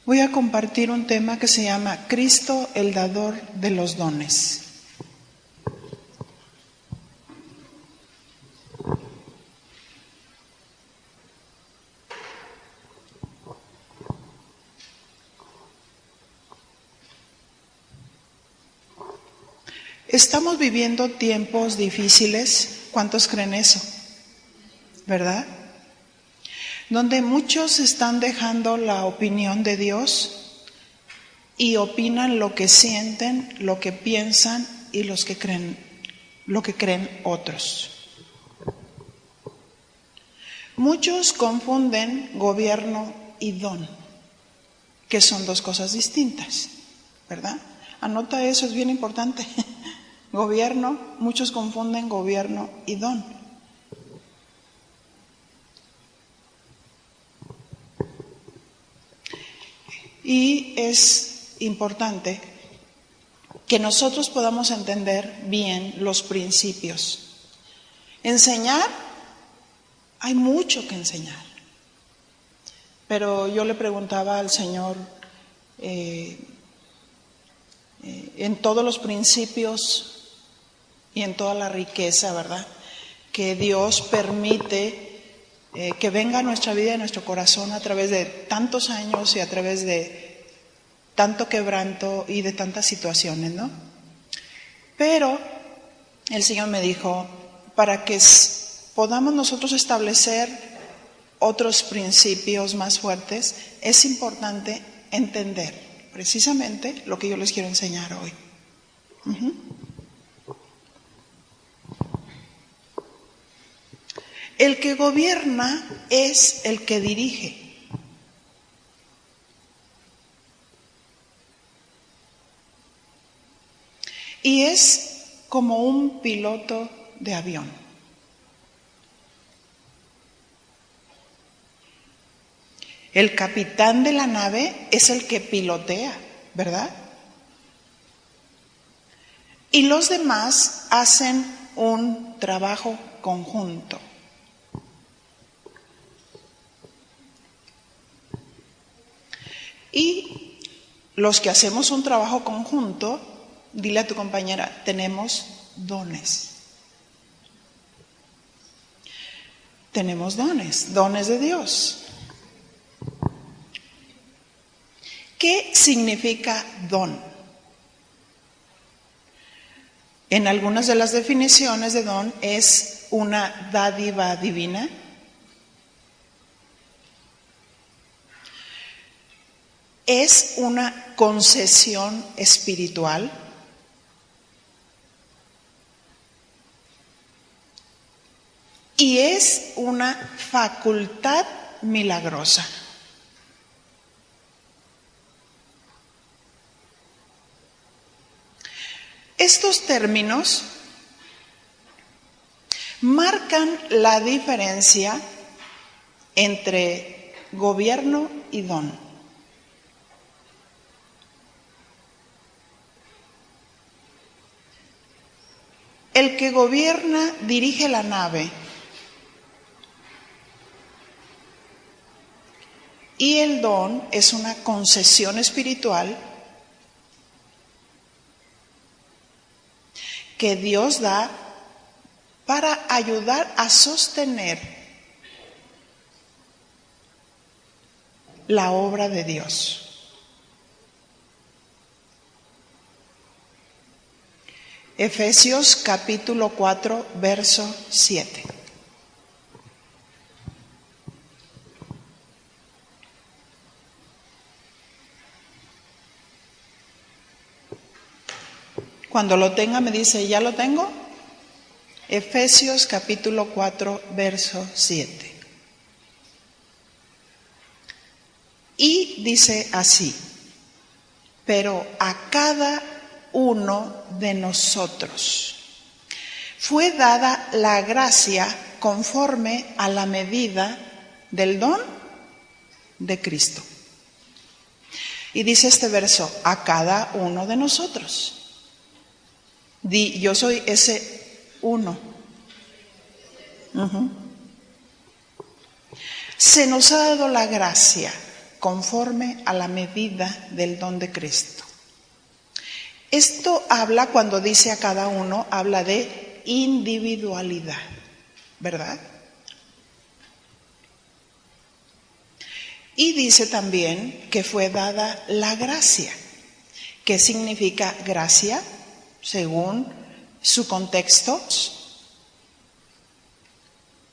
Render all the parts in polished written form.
Voy a compartir un tema que se llama Cristo, el dador de los dones. Estamos viviendo tiempos difíciles. ¿Cuántos creen eso? ¿Verdad? Donde muchos están dejando la opinión de Dios y opinan lo que sienten, lo que piensan y lo que creen otros. Muchos confunden gobierno y don, que son dos cosas distintas, ¿verdad? Anota eso, es bien importante. Gobierno, muchos confunden gobierno y don. Y es importante que nosotros podamos entender bien los principios. Enseñar, hay mucho que enseñar. Pero yo le preguntaba al Señor, en todos los principios y en toda la riqueza, ¿verdad?, que Dios permite que venga a nuestra vida y a nuestro corazón a través de tantos años y a través de tanto quebranto y de tantas situaciones, ¿no? Pero el Señor me dijo, para que podamos nosotros establecer otros principios más fuertes, es importante entender precisamente lo que yo les quiero enseñar hoy. El que gobierna es el que dirige. Y es como un piloto de avión. El capitán de la nave es el que pilotea, ¿verdad? Y los demás hacen un trabajo conjunto. Y los que hacemos un trabajo conjunto, dile a tu compañera, tenemos dones. Tenemos dones de Dios. ¿Qué significa don? En algunas de las definiciones de don es una dádiva divina. Es una concesión espiritual. Y es una facultad milagrosa. Estos términos marcan la diferencia entre gobierno y don. El que gobierna dirige la nave y el don es una concesión espiritual que Dios da para ayudar a sostener la obra de Dios. Efesios capítulo 4, verso 7. Cuando lo tenga me dice, ¿ya lo tengo? Efesios capítulo 4, verso 7. Y dice así, pero a cada uno de nosotros fue dada la gracia conforme a la medida del don de Cristo. Y dice este verso, a cada uno de nosotros. Di, yo soy ese uno. Se nos ha dado la gracia conforme a la medida del don de Cristo. Esto habla, cuando dice a cada uno, habla de individualidad, ¿verdad? Y dice también que fue dada la gracia. ¿Qué significa gracia? Según su contexto.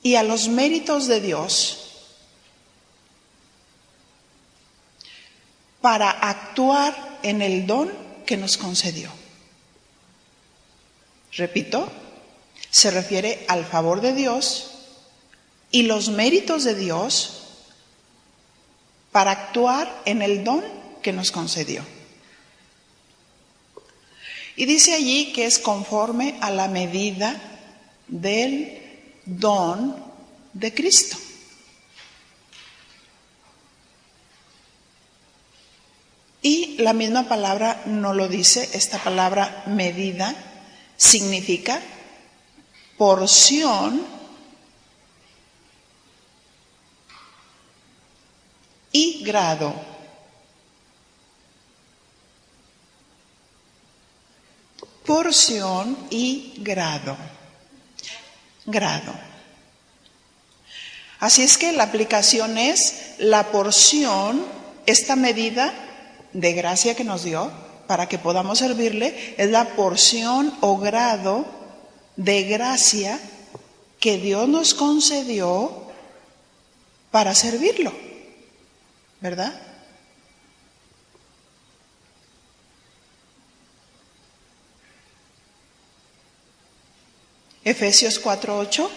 Y a los méritos de Dios para actuar en el don que nos concedió. Repito, se refiere al favor de Dios y los méritos de Dios para actuar en el don que nos concedió. Y dice allí que es conforme a la medida del don de Cristo. Y la misma palabra no lo dice, esta palabra medida significa porción y grado. Porción y grado. Grado. Así es que la aplicación es la porción, esta medida de gracia que nos dio para que podamos servirle, es la porción o grado de gracia que Dios nos concedió para servirlo, ¿verdad? Efesios 4:8.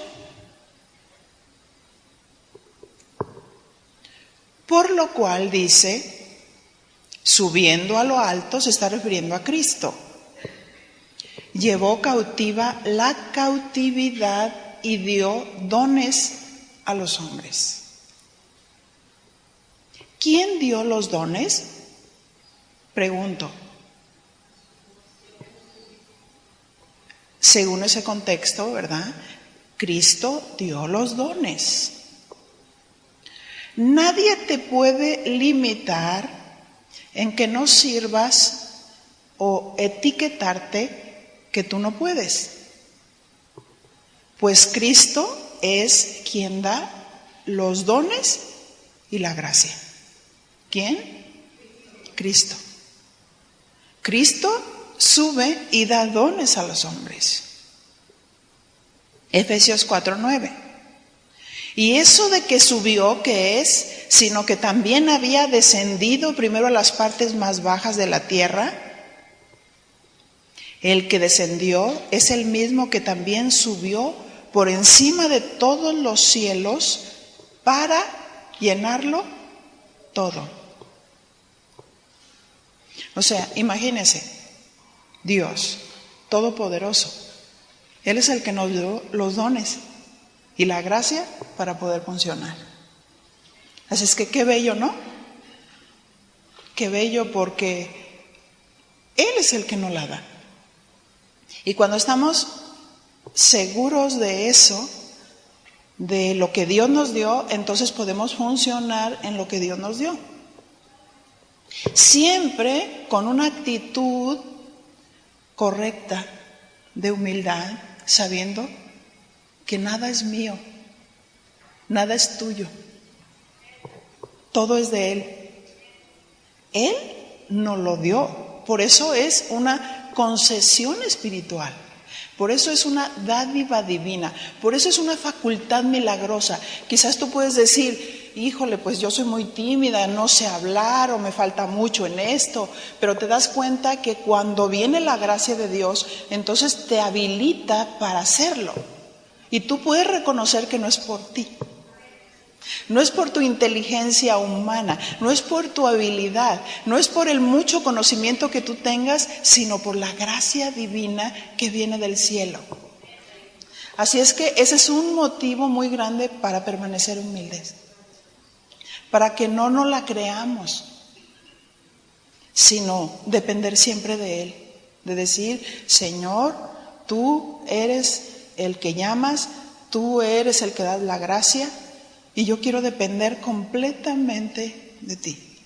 Por lo cual dice, subiendo a lo alto, se está refiriendo a Cristo. Llevó cautiva la cautividad y dio dones a los hombres. ¿Quién dio los dones? Pregunto. Según ese contexto, ¿verdad? Cristo dio los dones. Nadie te puede limitar en que no sirvas o etiquetarte que tú no puedes. Pues Cristo es quien da los dones y la gracia. ¿Quién? Cristo. Cristo sube y da dones a los hombres. Efesios 4:9. Y eso de que subió, ¿qué es? Sino que también había descendido primero a las partes más bajas de la tierra. El que descendió es el mismo que también subió por encima de todos los cielos para llenarlo todo. O sea, imagínense, Dios Todopoderoso, Él es el que nos dio los dones y la gracia para poder funcionar. Así es que qué bello, ¿no? Qué bello, porque Él es el que nos la da. Y cuando estamos seguros de eso, de lo que Dios nos dio, entonces podemos funcionar en lo que Dios nos dio. Siempre con una actitud correcta de humildad, sabiendo que nada es mío, nada es tuyo, todo es de Él. Él nos lo dio, por eso es una concesión espiritual, por eso es una dádiva divina, por eso es una facultad milagrosa. Quizás tú puedes decir, híjole, pues yo soy muy tímida, no sé hablar o me falta mucho en esto, pero te das cuenta que cuando viene la gracia de Dios, entonces te habilita para hacerlo. Y tú puedes reconocer que no es por ti, no es por tu inteligencia humana, no es por tu habilidad, no es por el mucho conocimiento que tú tengas, sino por la gracia divina que viene del cielo. Así es que ese es un motivo muy grande para permanecer humildes, para que no nos la creamos, sino depender siempre de Él, de decir, Señor, tú eres el que llamas, tú eres el que das la gracia, y yo quiero depender completamente de ti.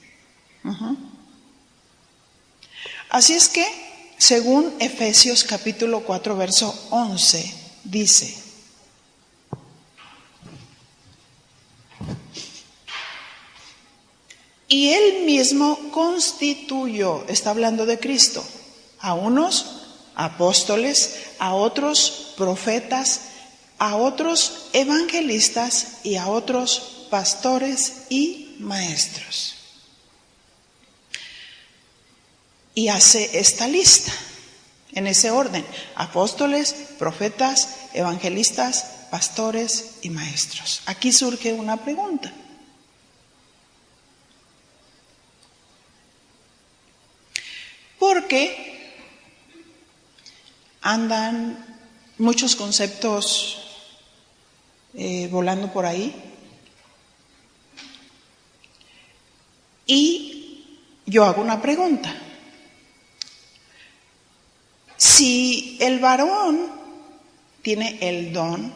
Así es que, según Efesios capítulo 4, verso 11, dice: y Él mismo constituyó, está hablando de Cristo, a unos apóstoles, a otros profetas, a otros evangelistas y a otros pastores y maestros. Y hace esta lista, en ese orden: apóstoles, profetas, evangelistas, pastores y maestros. Aquí surge una pregunta. Porque andan muchos conceptos volando por ahí. Y yo hago una pregunta. Si el varón tiene el don,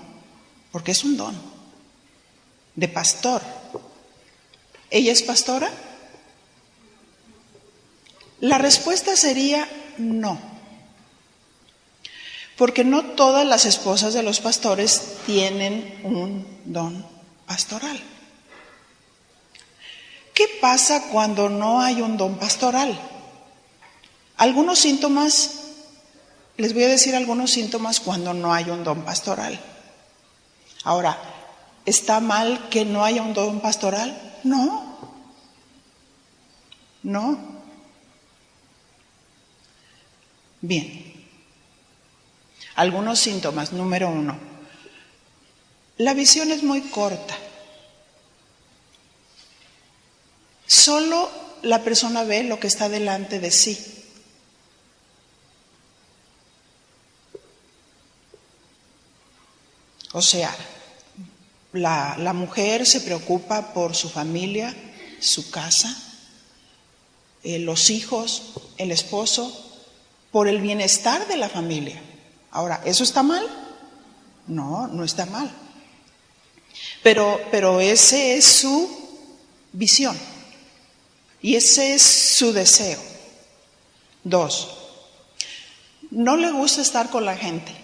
porque es un don, de pastor, ¿ella es pastora? La respuesta sería no, porque no todas las esposas de los pastores tienen un don pastoral. ¿Qué pasa cuando no hay un don pastoral? Algunos síntomas, les voy a decir algunos síntomas cuando no hay un don pastoral. Ahora, ¿está mal que no haya un don pastoral? No. Bien, algunos síntomas. Número 1, la visión es muy corta. Solo la persona ve lo que está delante de sí. O sea, la mujer se preocupa por su familia, su casa, los hijos, el esposo, por el bienestar de la familia. Ahora, ¿eso está mal? No, no está mal. Pero ese es su visión y ese es su deseo. 2, no le gusta estar con la gente.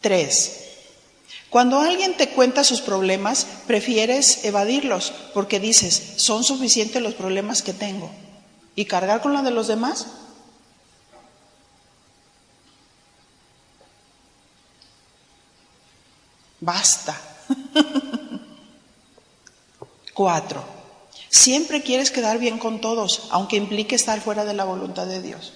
3, cuando alguien te cuenta sus problemas, prefieres evadirlos porque dices, ¿son suficientes los problemas que tengo? ¿Y cargar con los de los demás? Basta. 4, siempre quieres quedar bien con todos, aunque implique estar fuera de la voluntad de Dios.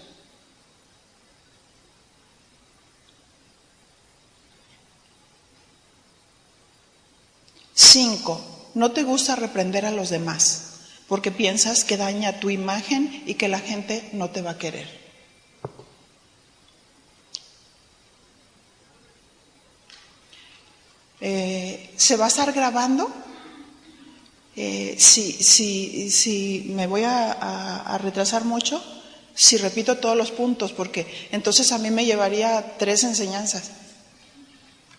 5, no te gusta reprender a los demás porque piensas que daña tu imagen y que la gente no te va a querer. ¿Se va a estar grabando? Si me voy a retrasar mucho, si repito todos los puntos, porque entonces a mí me llevaría 3 enseñanzas.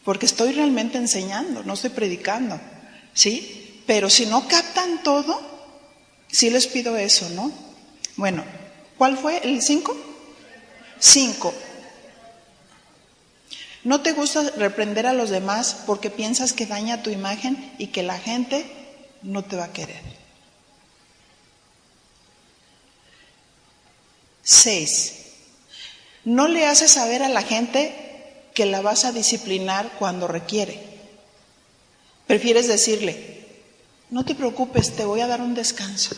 Porque estoy realmente enseñando, no estoy predicando, ¿sí? Pero si no captan todo, sí les pido eso, ¿no? Bueno, ¿cuál fue? ¿El 5? 5. No te gusta reprender a los demás porque piensas que daña tu imagen y que la gente no te va a querer. 6. No le haces saber a la gente que la vas a disciplinar cuando requiere. Prefieres decirle, no te preocupes, te voy a dar un descanso.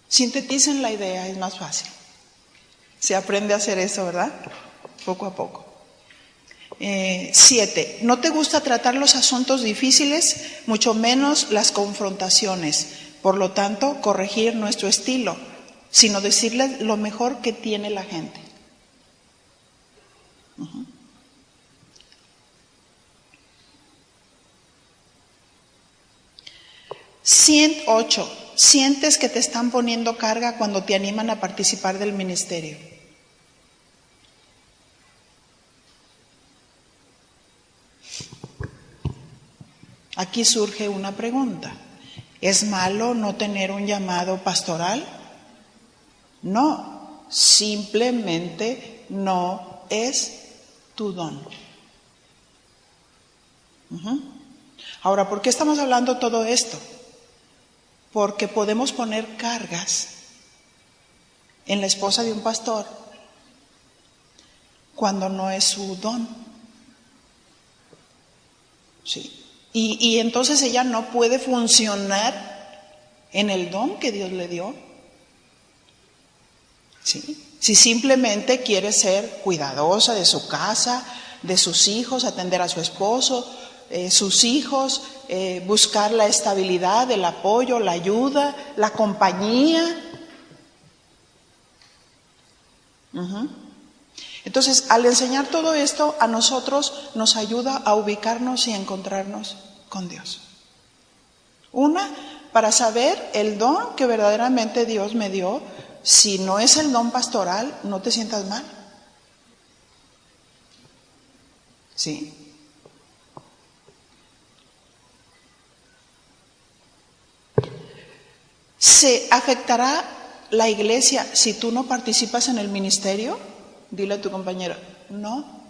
Sinteticen la idea, es más fácil. Se aprende a hacer eso, ¿verdad? Poco a poco. 7. No te gusta tratar los asuntos difíciles, mucho menos las confrontaciones. Por lo tanto, corregir nuestro estilo, sino decirles lo mejor que tiene la gente. 8. sientes que te están poniendo carga cuando te animan a participar del ministerio? Aquí surge una pregunta. ¿Es malo no tener un llamado pastoral? No, simplemente no es tu don. Ahora, ¿por qué estamos hablando todo esto? Porque podemos poner cargas en la esposa de un pastor cuando no es su don. Sí. Y entonces ella no puede funcionar en el don que Dios le dio. ¿Sí? Si simplemente quiere ser cuidadosa de su casa, de sus hijos, atender a su esposo, sus hijos, buscar la estabilidad, el apoyo, la ayuda, la compañía. Entonces, al enseñar todo esto, a nosotros nos ayuda a ubicarnos y a encontrarnos con Dios. Una, para saber el don que verdaderamente Dios me dio. Si no es el don pastoral, no te sientas mal. ¿Sí? ¿Se afectará la iglesia si tú no participas en el ministerio? Dile a tu compañero, no.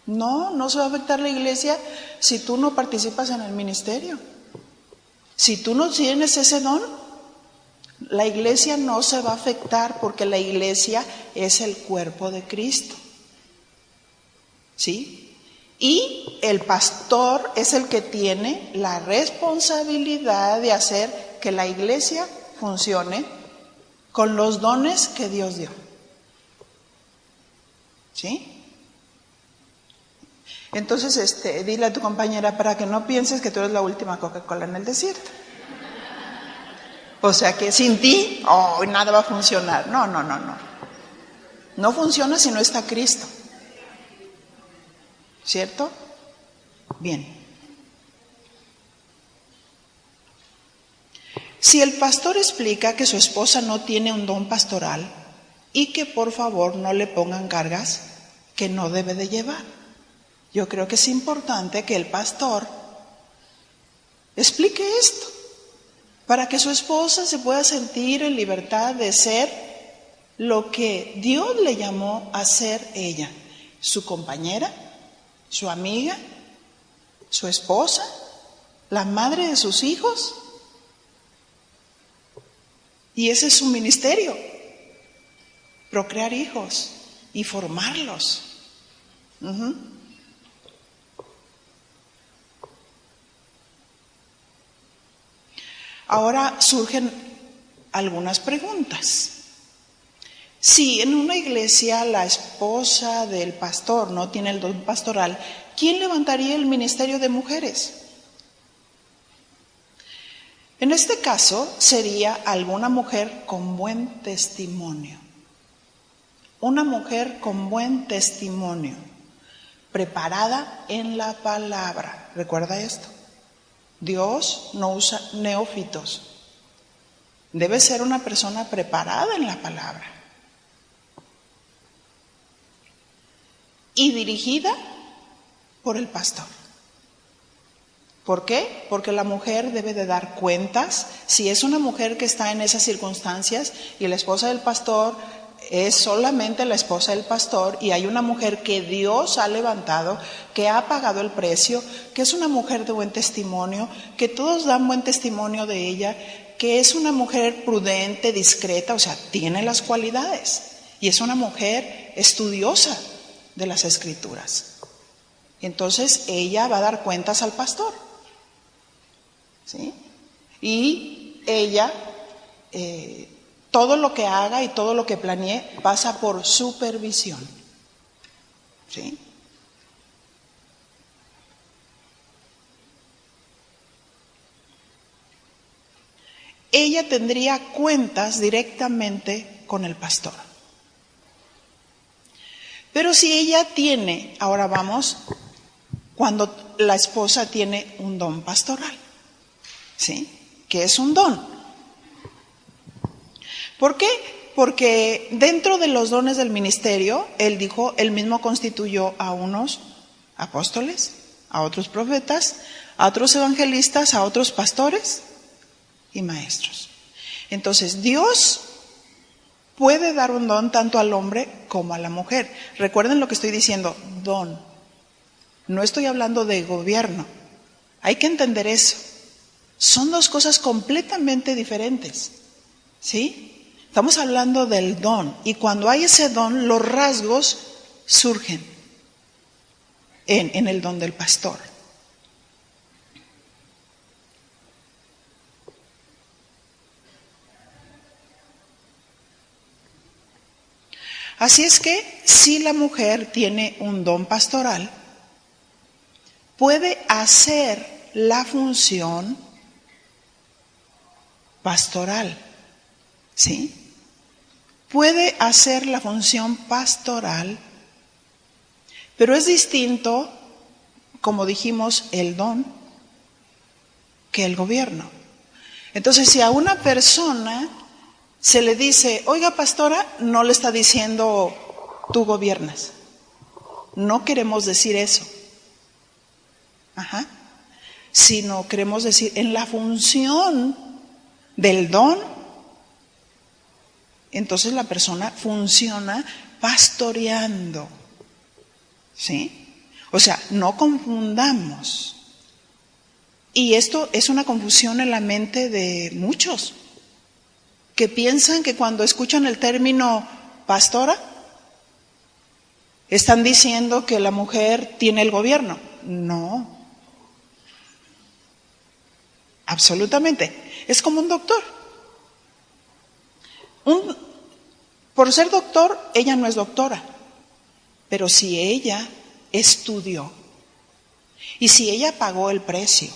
No se va a afectar la iglesia si tú no participas en el ministerio. Si tú no tienes ese don, la iglesia no se va a afectar porque la iglesia es el cuerpo de Cristo. ¿Sí? Y el pastor es el que tiene la responsabilidad de hacer que la iglesia funcione con los dones que Dios dio. ¿Sí? Entonces, dile a tu compañera para que no pienses que tú eres la última Coca-Cola en el desierto. O sea que sin ti, nada va a funcionar. No. No funciona si no está Cristo. ¿Cierto? Bien. Si el pastor explica que su esposa no tiene un don pastoral y que por favor no le pongan cargas que no debe de llevar. Yo creo que es importante que el pastor explique esto para que su esposa se pueda sentir en libertad de ser lo que Dios le llamó a ser ella, su compañera, su amiga, su esposa, la madre de sus hijos. Y ese es su ministerio, procrear hijos y formarlos. Ahora surgen algunas preguntas. Si en una iglesia la esposa del pastor no tiene el don pastoral, ¿quién levantaría el ministerio de mujeres? En este caso sería alguna mujer con buen testimonio. Una mujer con buen testimonio, preparada en la palabra. ¿Recuerda esto? Dios no usa neófitos. Debe ser una persona preparada en la palabra. Y dirigida por el pastor. ¿Por qué? Porque la mujer debe de dar cuentas. Si es una mujer que está en esas circunstancias y la esposa del pastor es solamente la esposa del pastor y hay una mujer que Dios ha levantado, que ha pagado el precio, que es una mujer de buen testimonio, que todos dan buen testimonio de ella, que es una mujer prudente, discreta, o sea, tiene las cualidades y es una mujer estudiosa de las Escrituras. Entonces ella va a dar cuentas al pastor, ¿sí? Y ella todo lo que haga y todo lo que planee pasa por supervisión. ¿Sí? Ella tendría cuentas directamente con el pastor. Pero si ella tiene, ahora vamos, cuando la esposa tiene un don pastoral, ¿sí? que es un don. ¿Por qué? Porque dentro de los dones del ministerio, él dijo, él mismo constituyó a unos apóstoles, a otros profetas, a otros evangelistas, a otros pastores y maestros. Entonces, Dios puede dar un don tanto al hombre como a la mujer. Recuerden lo que estoy diciendo, don. No estoy hablando de gobierno. Hay que entender eso. Son dos cosas completamente diferentes. ¿Sí? Estamos hablando del don. Y cuando hay ese don, los rasgos surgen en el don del pastor. Así es que si la mujer tiene un don pastoral, puede hacer la función pastoral, ¿sí? Puede hacer la función pastoral, pero es distinto, como dijimos, el don que el gobierno. Entonces, si a una persona se le dice, oiga pastora, no le está diciendo, tú gobiernas. No queremos decir eso. Sino queremos decir, en la función del don, entonces la persona funciona pastoreando. ¿Sí? O sea, no confundamos. Y esto es una confusión en la mente de muchos, que piensan que cuando escuchan el término pastora, están diciendo que la mujer tiene el gobierno. No. Absolutamente. Es como un doctor. Por ser doctor, ella no es doctora. Pero si ella estudió, y si ella pagó el precio,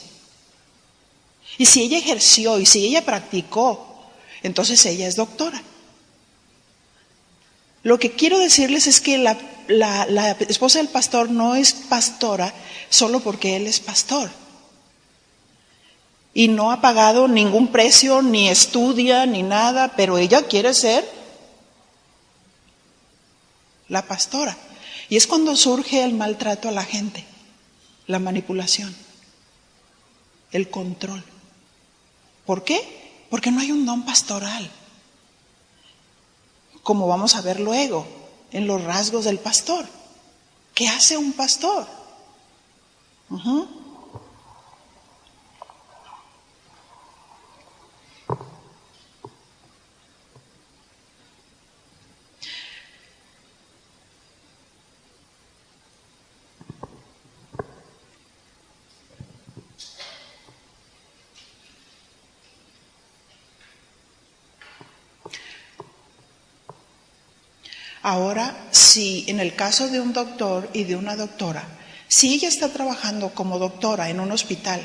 y si ella ejerció, y si ella practicó, entonces ella es doctora. Lo que quiero decirles es que la esposa del pastor no es pastora solo porque él es pastor. Y no ha pagado ningún precio, ni estudia, ni nada, pero ella quiere ser la pastora. Y es cuando surge el maltrato a la gente, la manipulación, el control. ¿Por qué? Porque no hay un don pastoral. Como vamos a ver luego, en los rasgos del pastor. ¿Qué hace un pastor? Ahora, si en el caso de un doctor y de una doctora, si ella está trabajando como doctora en un hospital,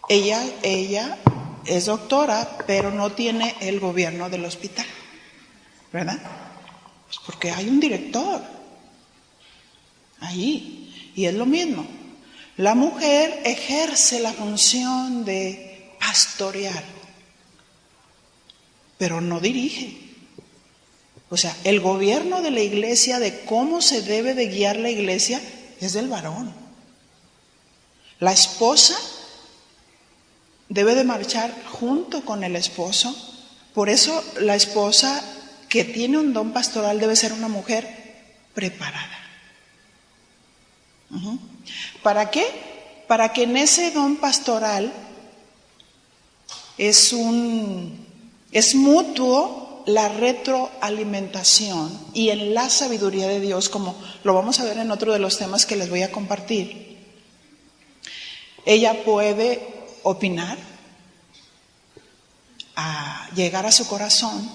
ella es doctora, pero no tiene el gobierno del hospital, ¿verdad? Pues porque hay un director ahí, y es lo mismo. La mujer ejerce la función de pastorear, pero no dirige. O sea, el gobierno de la iglesia, de cómo se debe de guiar la iglesia, es del varón. La esposa debe de marchar junto con el esposo. Por eso la esposa que tiene un don pastoral debe ser una mujer preparada. ¿Para qué? Para que en ese don pastoral es mutuo la retroalimentación, y en la sabiduría de Dios, como lo vamos a ver en otro de los temas que les voy a compartir, ella puede opinar, a llegar a su corazón,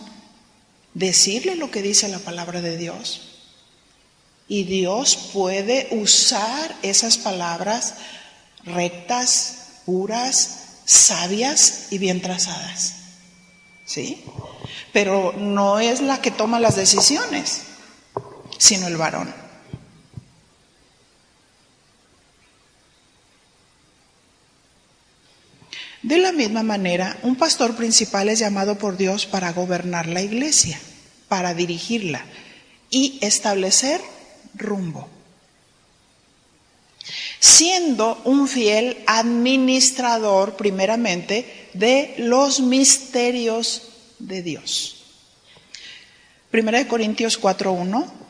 decirle lo que dice la palabra de Dios, y Dios puede usar esas palabras rectas, puras, sabias y bien trazadas. ¿Sí? Pero no es la que toma las decisiones, sino el varón. De la misma manera, un pastor principal es llamado por Dios para gobernar la iglesia, para dirigirla y establecer rumbo, siendo un fiel administrador primeramente de los misterios de Dios. 1 Corintios 4:1.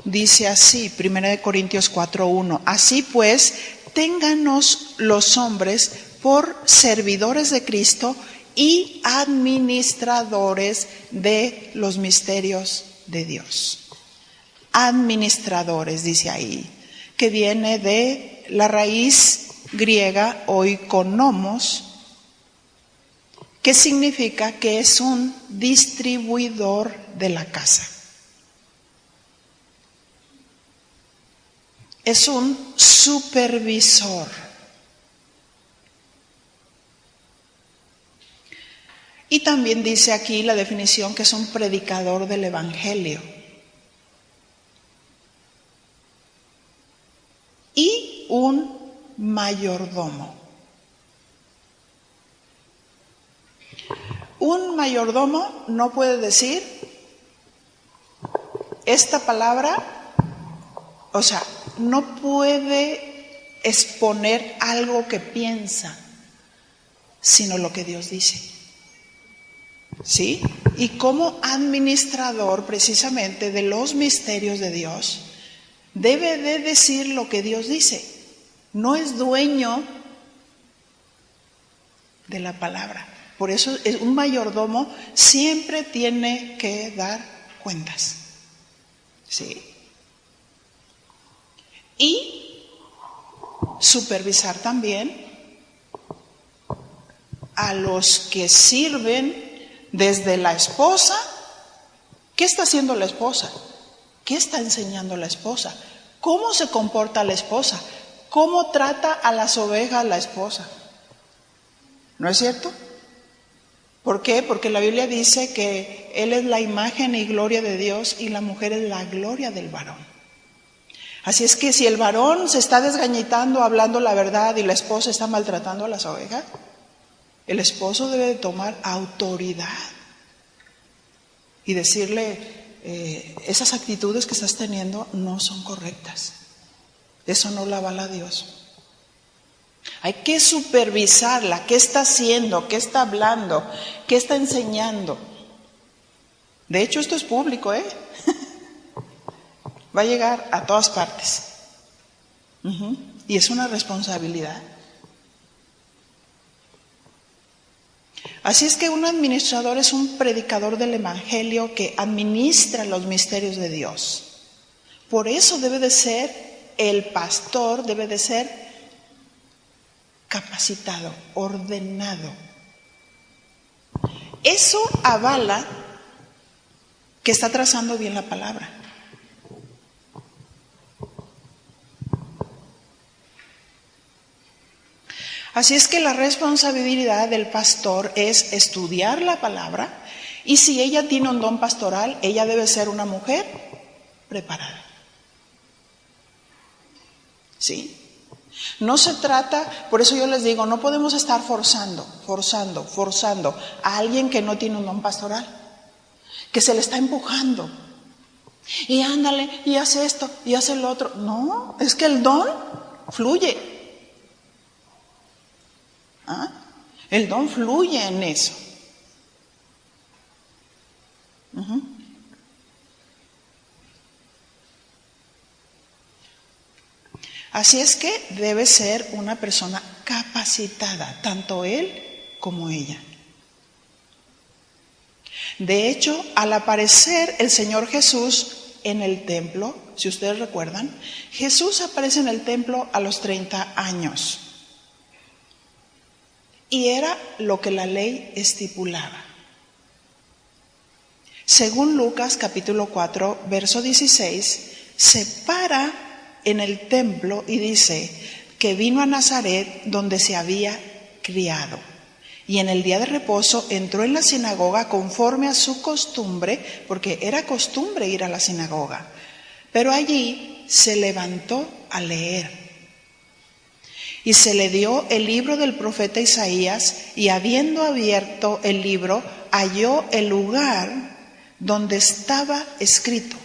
Dice así, 1 Corintios 4:1, así pues, téngannos los hombres por servidores de Cristo y administradores de los misterios de Dios. Administradores, dice ahí, que viene de la raíz griega oikonomos, que significa que es un distribuidor de la casa. Es un supervisor. Y también dice aquí la definición que es un predicador del Evangelio. Y un mayordomo. Un mayordomo no puede decir esta palabra, o sea, no puede exponer algo que piensa, sino lo que Dios dice. ¿Sí? Y como administrador precisamente de los misterios de Dios, debe de decir lo que Dios dice. No es dueño de la palabra. Por eso un mayordomo siempre tiene que dar cuentas. ¿Sí? Y supervisar también a los que sirven desde la esposa. ¿Qué está haciendo la esposa? ¿Qué está enseñando la esposa? ¿Cómo se comporta la esposa? ¿Cómo trata a las ovejas la esposa? ¿No es cierto? ¿Por qué? Porque la Biblia dice que Él es la imagen y gloria de Dios y la mujer es la gloria del varón. Así es que si el varón se está desgañitando hablando la verdad y la esposa está maltratando a las ovejas, el esposo debe de tomar autoridad y decirle, esas actitudes que estás teniendo no son correctas. Eso no la avala Dios. Hay que supervisarla, qué está haciendo, qué está hablando, qué está enseñando. De hecho, esto es público, Va a llegar a todas partes. Y es una responsabilidad. Así es que un administrador es un predicador del Evangelio que administra los misterios de Dios. Por eso debe de ser, el pastor debe de ser capacitado, ordenado. Eso avala que está trazando bien la palabra. Así es que la responsabilidad del pastor es estudiar la palabra, y si ella tiene un don pastoral, ella debe ser una mujer preparada. ¿Sí? No se trata, por eso yo les digo, no podemos estar forzando a alguien que no tiene un don pastoral, que se le está empujando. Y ándale, y hace esto, y hace lo otro. No, es que el don fluye. El don fluye en eso. Así es que debe ser una persona capacitada, tanto él como ella. De hecho, al aparecer el Señor Jesús en el templo, si ustedes recuerdan, Jesús aparece en el templo a los 30 años. Y era lo que la ley estipulaba. Según Lucas capítulo 4, verso 16, se para en el templo y dice que vino a Nazaret donde se había criado. Y en el día de reposo entró en la sinagoga conforme a su costumbre, porque era costumbre ir a la sinagoga. Pero allí se levantó a leer. Y se le dio el libro del profeta Isaías, y habiendo abierto el libro, halló el lugar donde estaba escrito: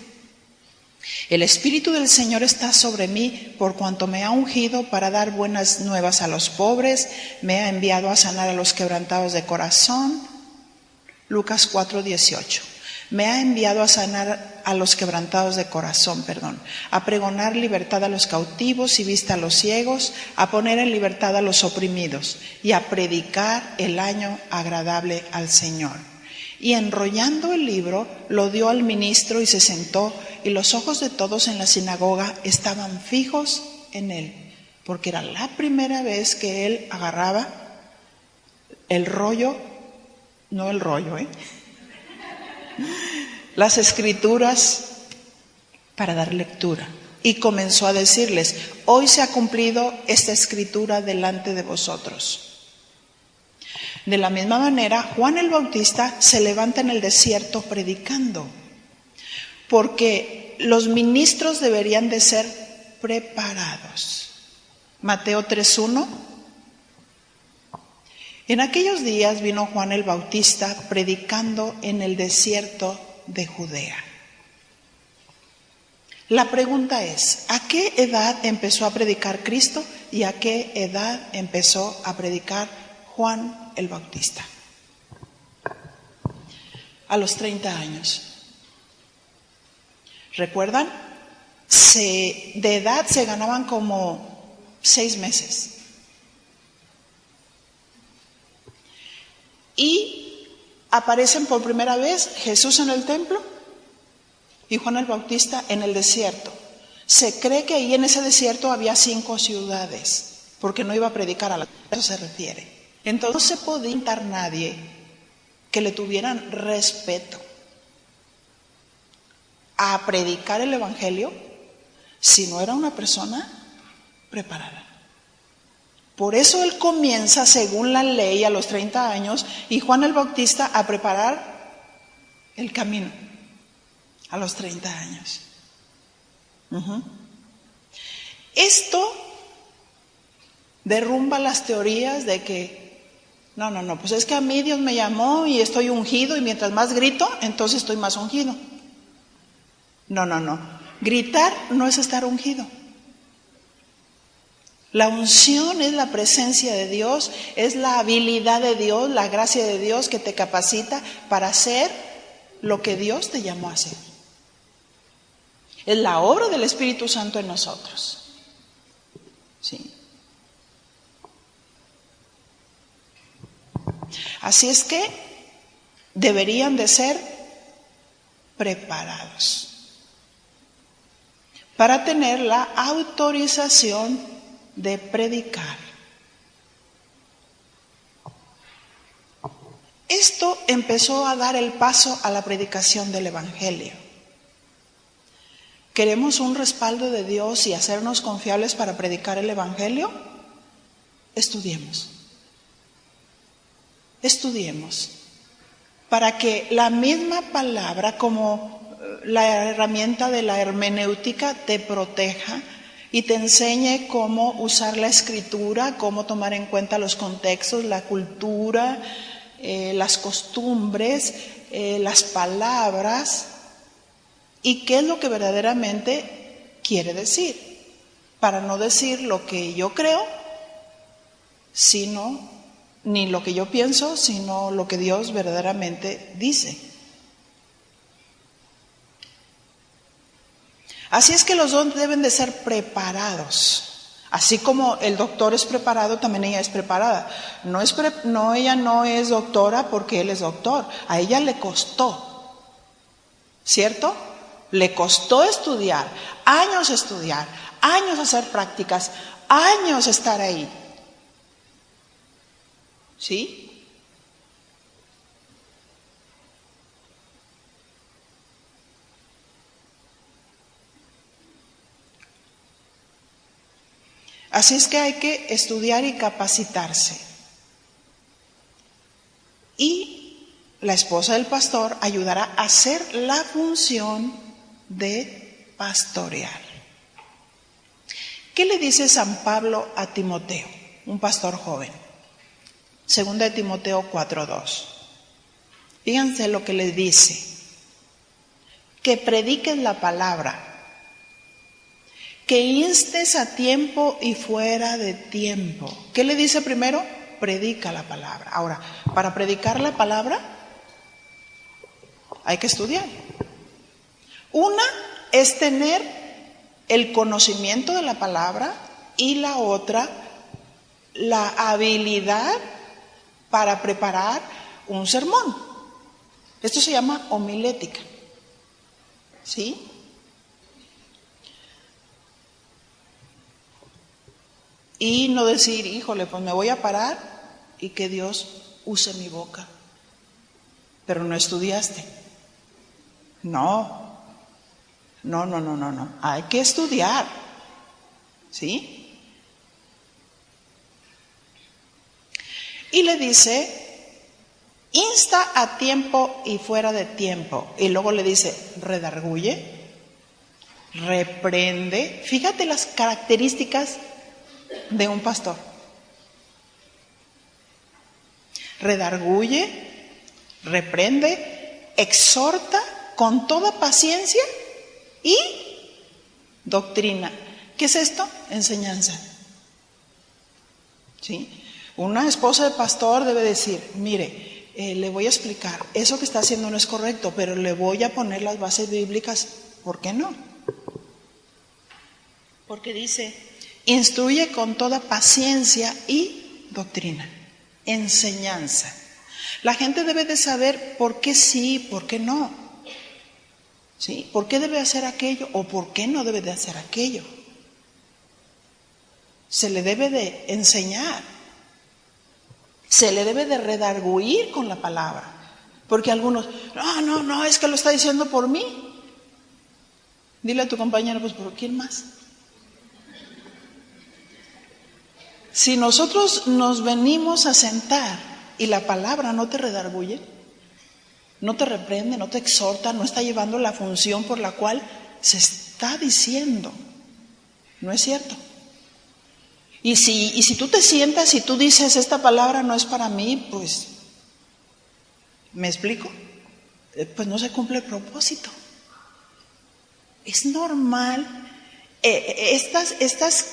El Espíritu del Señor está sobre mí, por cuanto me ha ungido para dar buenas nuevas a los pobres, me ha enviado a sanar a los quebrantados de corazón. Lucas 4:18. Me ha enviado a sanar a los quebrantados de corazón, a pregonar libertad a los cautivos y vista a los ciegos, a poner en libertad a los oprimidos y a predicar el año agradable al Señor. Y enrollando el libro, lo dio al ministro y se sentó, y los ojos de todos en la sinagoga estaban fijos en él, porque era la primera vez que él agarraba el rollo, no el rollo, las escrituras para dar lectura. Y comenzó a decirles: hoy se ha cumplido esta escritura delante de vosotros. De la misma manera, Juan el Bautista se levanta en el desierto predicando, porque los ministros deberían de ser preparados. Mateo 3:1. En aquellos días vino Juan el Bautista predicando en el desierto de Judea. La pregunta es: ¿a qué edad empezó a predicar Cristo y a qué edad empezó a predicar Juan el Bautista? A los 30 años. ¿Recuerdan? De edad se ganaban como 6 meses. Y aparecen por primera vez Jesús en el templo y Juan el Bautista en el desierto. Se cree que ahí en ese desierto había 5 ciudades, porque no iba a predicar a eso se refiere. Entonces no se podía inventar nadie que le tuvieran respeto a predicar el evangelio si no era una persona preparada. Por eso él comienza, según la ley, a los 30 años, y Juan el Bautista a preparar el camino a los 30 años. Esto derrumba las teorías de que no, pues es que a mí Dios me llamó y estoy ungido, y mientras más grito, entonces estoy más ungido. No. Gritar no es estar ungido. La unción es la presencia de Dios, es la habilidad de Dios, la gracia de Dios que te capacita para hacer lo que Dios te llamó a hacer. Es la obra del Espíritu Santo en nosotros. Sí. Así es que deberían de ser preparados para tener la autorización de predicar. Esto empezó a dar el paso a la predicación del evangelio. ¿Queremos un respaldo de Dios y hacernos confiables para predicar el evangelio? Estudiemos para que la misma palabra, como la herramienta de la hermenéutica, te proteja y te enseñe cómo usar la escritura, cómo tomar en cuenta los contextos, la cultura, las costumbres, las palabras, y qué es lo que verdaderamente quiere decir, para no decir lo que yo creo, ni lo que yo pienso, sino lo que Dios verdaderamente dice. Así es que los dones deben de ser preparados. Así como el doctor es preparado, también ella es preparada. Ella no es doctora porque él es doctor. A ella le costó, ¿cierto? Le costó estudiar, años hacer prácticas, años estar ahí. ¿Sí? Así es que hay que estudiar y capacitarse. la esposa del pastor ayudará a hacer la función de pastorear. ¿Qué le dice San Pablo a Timoteo, un pastor joven? Segunda de Timoteo 4:2. Fíjense lo que le dice: que prediques la palabra, que instes a tiempo y fuera de tiempo. ¿Qué le dice primero? Predica la palabra. Ahora, para predicar la palabra hay que estudiar. Una es tener el conocimiento de la palabra y la otra, la habilidad para preparar un sermón. Esto se llama homilética. ¿Sí? Y no decir, híjole, pues me voy a parar y que Dios use mi boca. Pero no estudiaste. No. Hay que estudiar. ¿Sí? Y le dice, insta a tiempo y fuera de tiempo. Y luego le dice, redarguye, reprende. Fíjate las características de un pastor. Redarguye, reprende, exhorta con toda paciencia y doctrina. ¿Qué es esto? Enseñanza. ¿Sí? Una esposa de pastor debe decir, mire, le voy a explicar, eso que está haciendo no es correcto, pero le voy a poner las bases bíblicas. ¿Por qué no? Porque dice, instruye con toda paciencia y doctrina, enseñanza. La gente debe de saber por qué sí, por qué no. ¿Sí? ¿Por qué debe hacer aquello o por qué no debe de hacer aquello? Se le debe de enseñar. Se le debe de redarguir con la palabra. Porque algunos, no, es que lo está diciendo por mí. Dile a tu compañero, pues ¿por quién más? Si nosotros nos venimos a sentar y la palabra no te redarguye, no te reprende, no te exhorta, no está llevando la función por la cual se está diciendo, no es cierto. Y si tú te sientas y tú dices, esta palabra no es para mí, pues, ¿me explico? Pues no se cumple el propósito. Es normal. Estas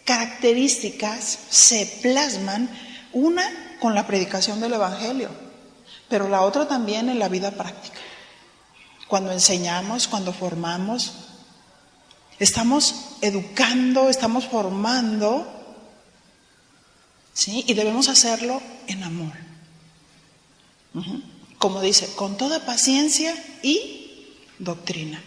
características se plasman, una con la predicación del Evangelio, pero la otra también en la vida práctica. Cuando enseñamos, cuando formamos, estamos educando, estamos formando, ¿sí? Y debemos hacerlo en amor. Como dice, con toda paciencia y doctrina.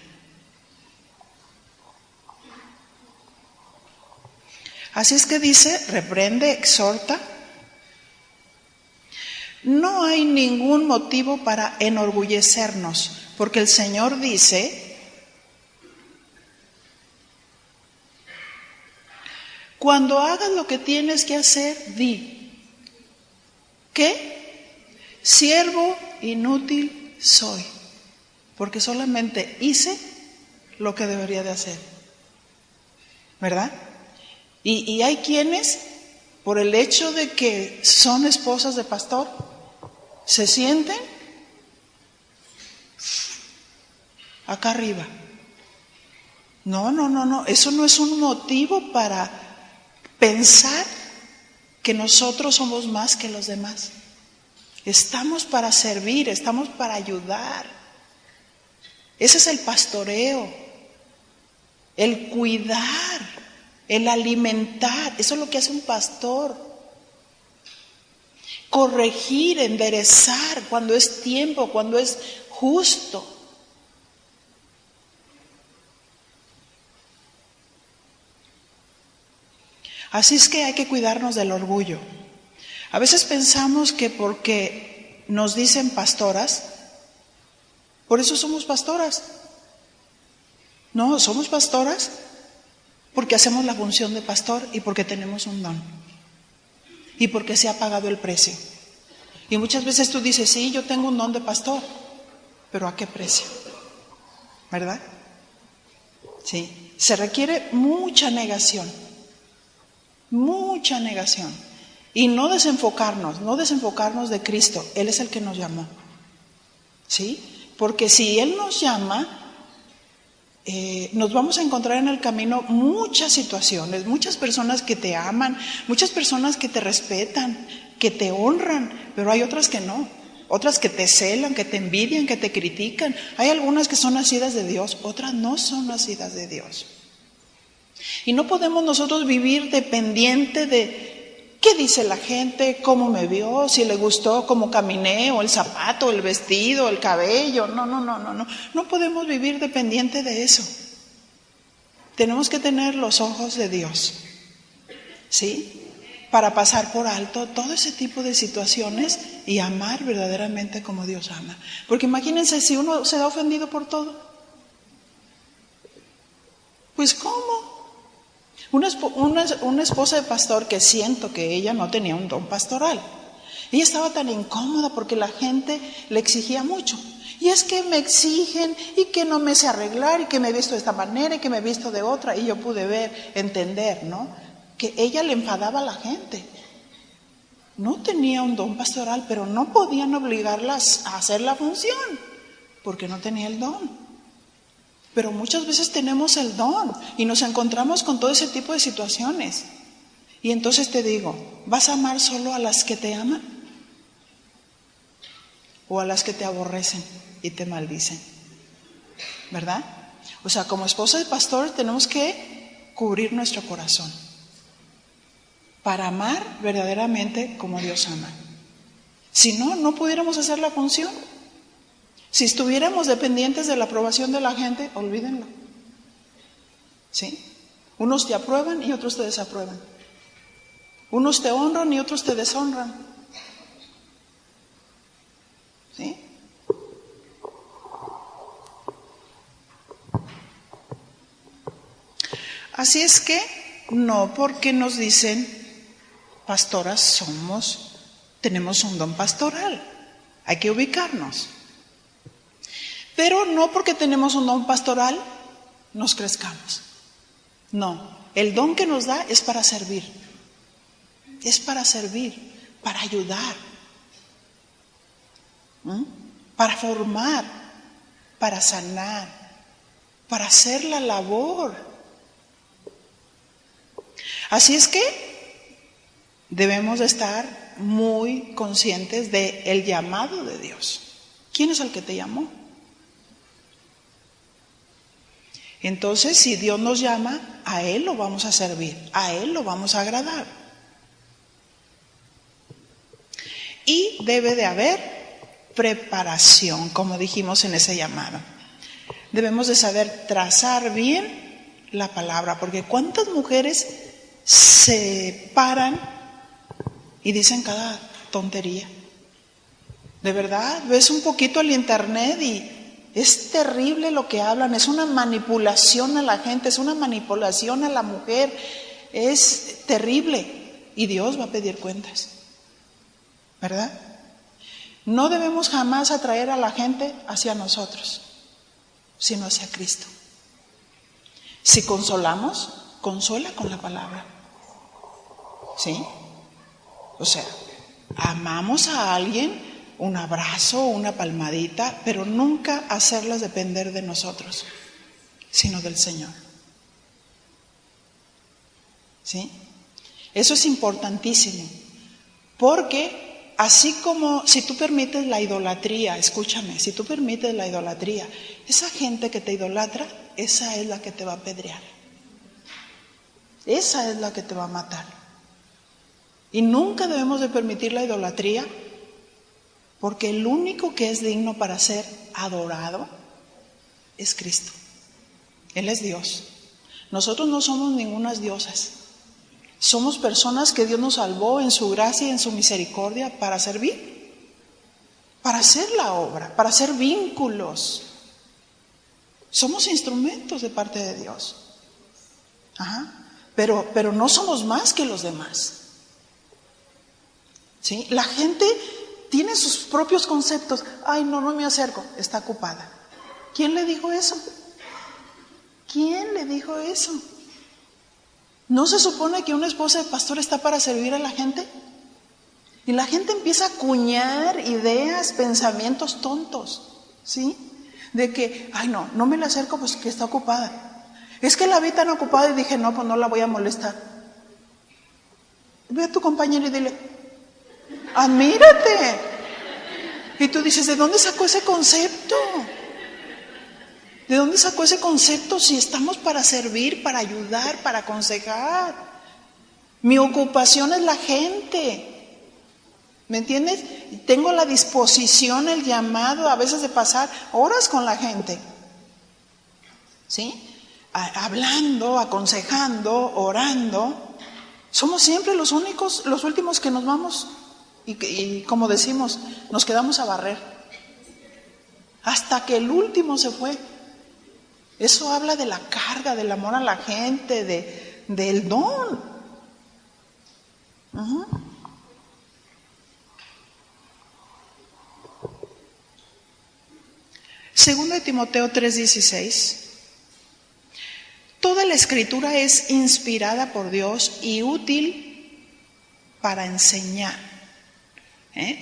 Así es que dice, reprende, exhorta. No hay ningún motivo para enorgullecernos, porque el Señor dice, cuando hagas lo que tienes que hacer, di, ¿qué? Siervo inútil soy, porque solamente hice lo que debería de hacer, ¿verdad? Y hay quienes, por el hecho de que son esposas de pastor, se sienten acá arriba. No, eso no es un motivo para pensar que nosotros somos más que los demás. Estamos para servir, estamos para ayudar. Ese es el pastoreo, el cuidar, el alimentar. Eso es lo que hace un pastor. Corregir, enderezar cuando es tiempo, cuando es justo. Así es que hay que cuidarnos del orgullo. A veces pensamos que porque nos dicen pastoras, por eso somos pastoras. No, somos pastoras porque hacemos la función de pastor y porque tenemos un don. Y porque se ha pagado el precio. Y muchas veces tú dices, sí, yo tengo un don de pastor, pero ¿a qué precio? ¿Verdad? Sí, se requiere mucha negación. Y no desenfocarnos de Cristo. Él es el que nos llamó. ¿Sí? Porque si Él nos llama, nos vamos a encontrar en el camino muchas situaciones, muchas personas que te aman, muchas personas que te respetan, que te honran, pero hay otras que no. Otras que te celan, que te envidian, que te critican. Hay algunas que son nacidas de Dios, otras no son nacidas de Dios. Y no podemos nosotros vivir dependiente de qué dice la gente, cómo me vio, si le gustó cómo caminé, o el zapato, el vestido, el cabello. No podemos vivir dependiente de eso. Tenemos que tener los ojos de Dios, ¿sí? Para pasar por alto todo ese tipo de situaciones y amar verdaderamente como Dios ama. Porque imagínense si uno se da ofendido por todo. Pues ¿cómo? Una esposa de pastor que siento que ella no tenía un don pastoral. Ella estaba tan incómoda porque la gente le exigía mucho. Y es que me exigen y que no me sé arreglar y que me he visto de esta manera y que me he visto de otra. Y yo pude entender, ¿no? Que ella le enfadaba a la gente. No tenía un don pastoral, pero no podían obligarlas a hacer la función, porque no tenía el don. Pero muchas veces tenemos el don y nos encontramos con todo ese tipo de situaciones. Y entonces te digo, ¿vas a amar solo a las que te aman? ¿O a las que te aborrecen y te maldicen? ¿Verdad? O sea, como esposa de pastor tenemos que cubrir nuestro corazón para amar verdaderamente como Dios ama. Si no, no pudiéramos hacer la función. Si estuviéramos dependientes de la aprobación de la gente, olvídenlo. ¿Sí? Unos te aprueban y otros te desaprueban. Unos te honran y otros te deshonran. ¿Sí? Así es que, no porque nos dicen pastoras tenemos un don pastoral. Hay que ubicarnos. Pero no porque tenemos un don pastoral nos crezcamos. No, el don que nos da es para servir. Es para servir, para ayudar, para formar, para sanar, para hacer la labor. Así es que debemos de estar muy conscientes del llamado de Dios. ¿Quién es el que te llamó? Entonces, si Dios nos llama, a Él lo vamos a servir, a Él lo vamos a agradar. Y debe de haber preparación, como dijimos en ese llamado. Debemos de saber trazar bien la palabra, porque ¿cuántas mujeres se paran y dicen cada tontería? De verdad, ves un poquito el internet y es terrible lo que hablan, es una manipulación a la gente, es una manipulación a la mujer, es terrible y Dios va a pedir cuentas, ¿verdad? No debemos jamás atraer a la gente hacia nosotros, sino hacia Cristo. Si consolamos, consuela con la palabra, ¿sí? O sea, amamos a alguien, un abrazo, una palmadita, pero nunca hacerlas depender de nosotros, sino del Señor. ¿Sí? Eso es importantísimo, porque así como si tú permites la idolatría, escúchame, si tú permites la idolatría, esa gente que te idolatra, esa es la que te va a apedrear. Esa es la que te va a matar. Y nunca debemos de permitir la idolatría, porque el único que es digno para ser adorado es Cristo. Él es Dios. Nosotros no somos ningunas diosas. Somos personas que Dios nos salvó en su gracia y en su misericordia para servir, para hacer la obra, para hacer vínculos. Somos instrumentos de parte de Dios. Pero no somos más que los demás. ¿Sí? La gente tiene sus propios conceptos. Ay, no me acerco, está ocupada. ¿Quién le dijo eso? ¿Quién le dijo eso? ¿No se supone que una esposa de pastor está para servir a la gente? Y la gente empieza a acuñar ideas, pensamientos tontos, ¿sí? De que, ay, no me le acerco, pues que está ocupada. Es que la vi tan ocupada y dije, no, pues no la voy a molestar. Ve a tu compañero y dile, admírate. Y tú dices, ¿de dónde sacó ese concepto? ¿De dónde sacó ese concepto si estamos para servir, para ayudar, para aconsejar? Mi ocupación es la gente. ¿Me entiendes? Tengo la disposición, el llamado a veces de pasar horas con la gente. ¿Sí? Hablando, aconsejando, orando. Somos siempre los últimos que nos vamos y como decimos, nos quedamos a barrer. Hasta que el último se fue. Eso habla de la carga, del amor a la gente, del don. Uh-huh. Segundo de Timoteo 3:16. Toda la escritura es inspirada por Dios y útil para enseñar.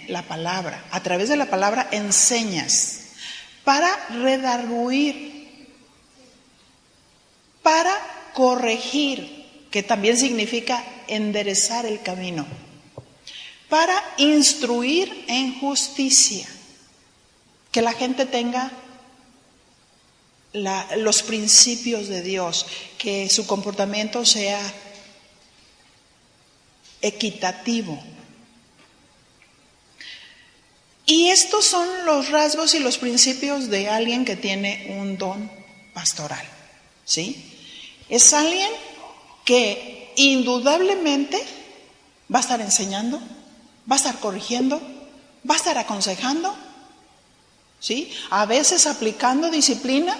La palabra, a través de la palabra enseñas, para redarguir, para corregir, que también significa enderezar el camino, para instruir en justicia, que la gente tenga los principios de Dios, que su comportamiento sea equitativo. Y estos son los rasgos y los principios de alguien que tiene un don pastoral, ¿sí? Es alguien que indudablemente va a estar enseñando, va a estar corrigiendo, va a estar aconsejando, ¿sí? A veces aplicando disciplina.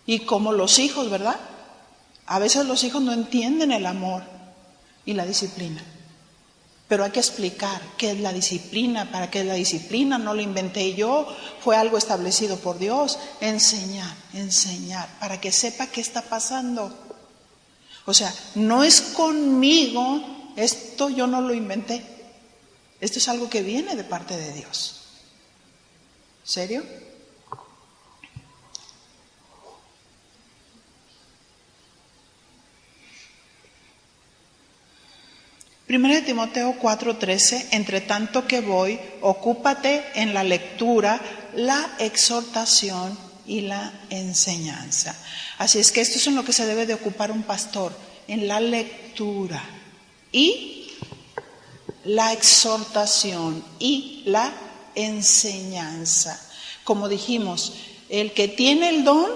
Y como los hijos, ¿verdad? A veces los hijos no entienden el amor y la disciplina. Pero hay que explicar qué es la disciplina, para qué es la disciplina, no lo inventé yo, fue algo establecido por Dios. Enseñar, para que sepa qué está pasando. O sea, no es conmigo, esto yo no lo inventé. Esto es algo que viene de parte de Dios. ¿Serio? Primera de Timoteo 4:13, entre tanto que voy, ocúpate en la lectura, la exhortación y la enseñanza. Así es que esto es en lo que se debe de ocupar un pastor, en la lectura y la exhortación y la enseñanza. Como dijimos, el que tiene el don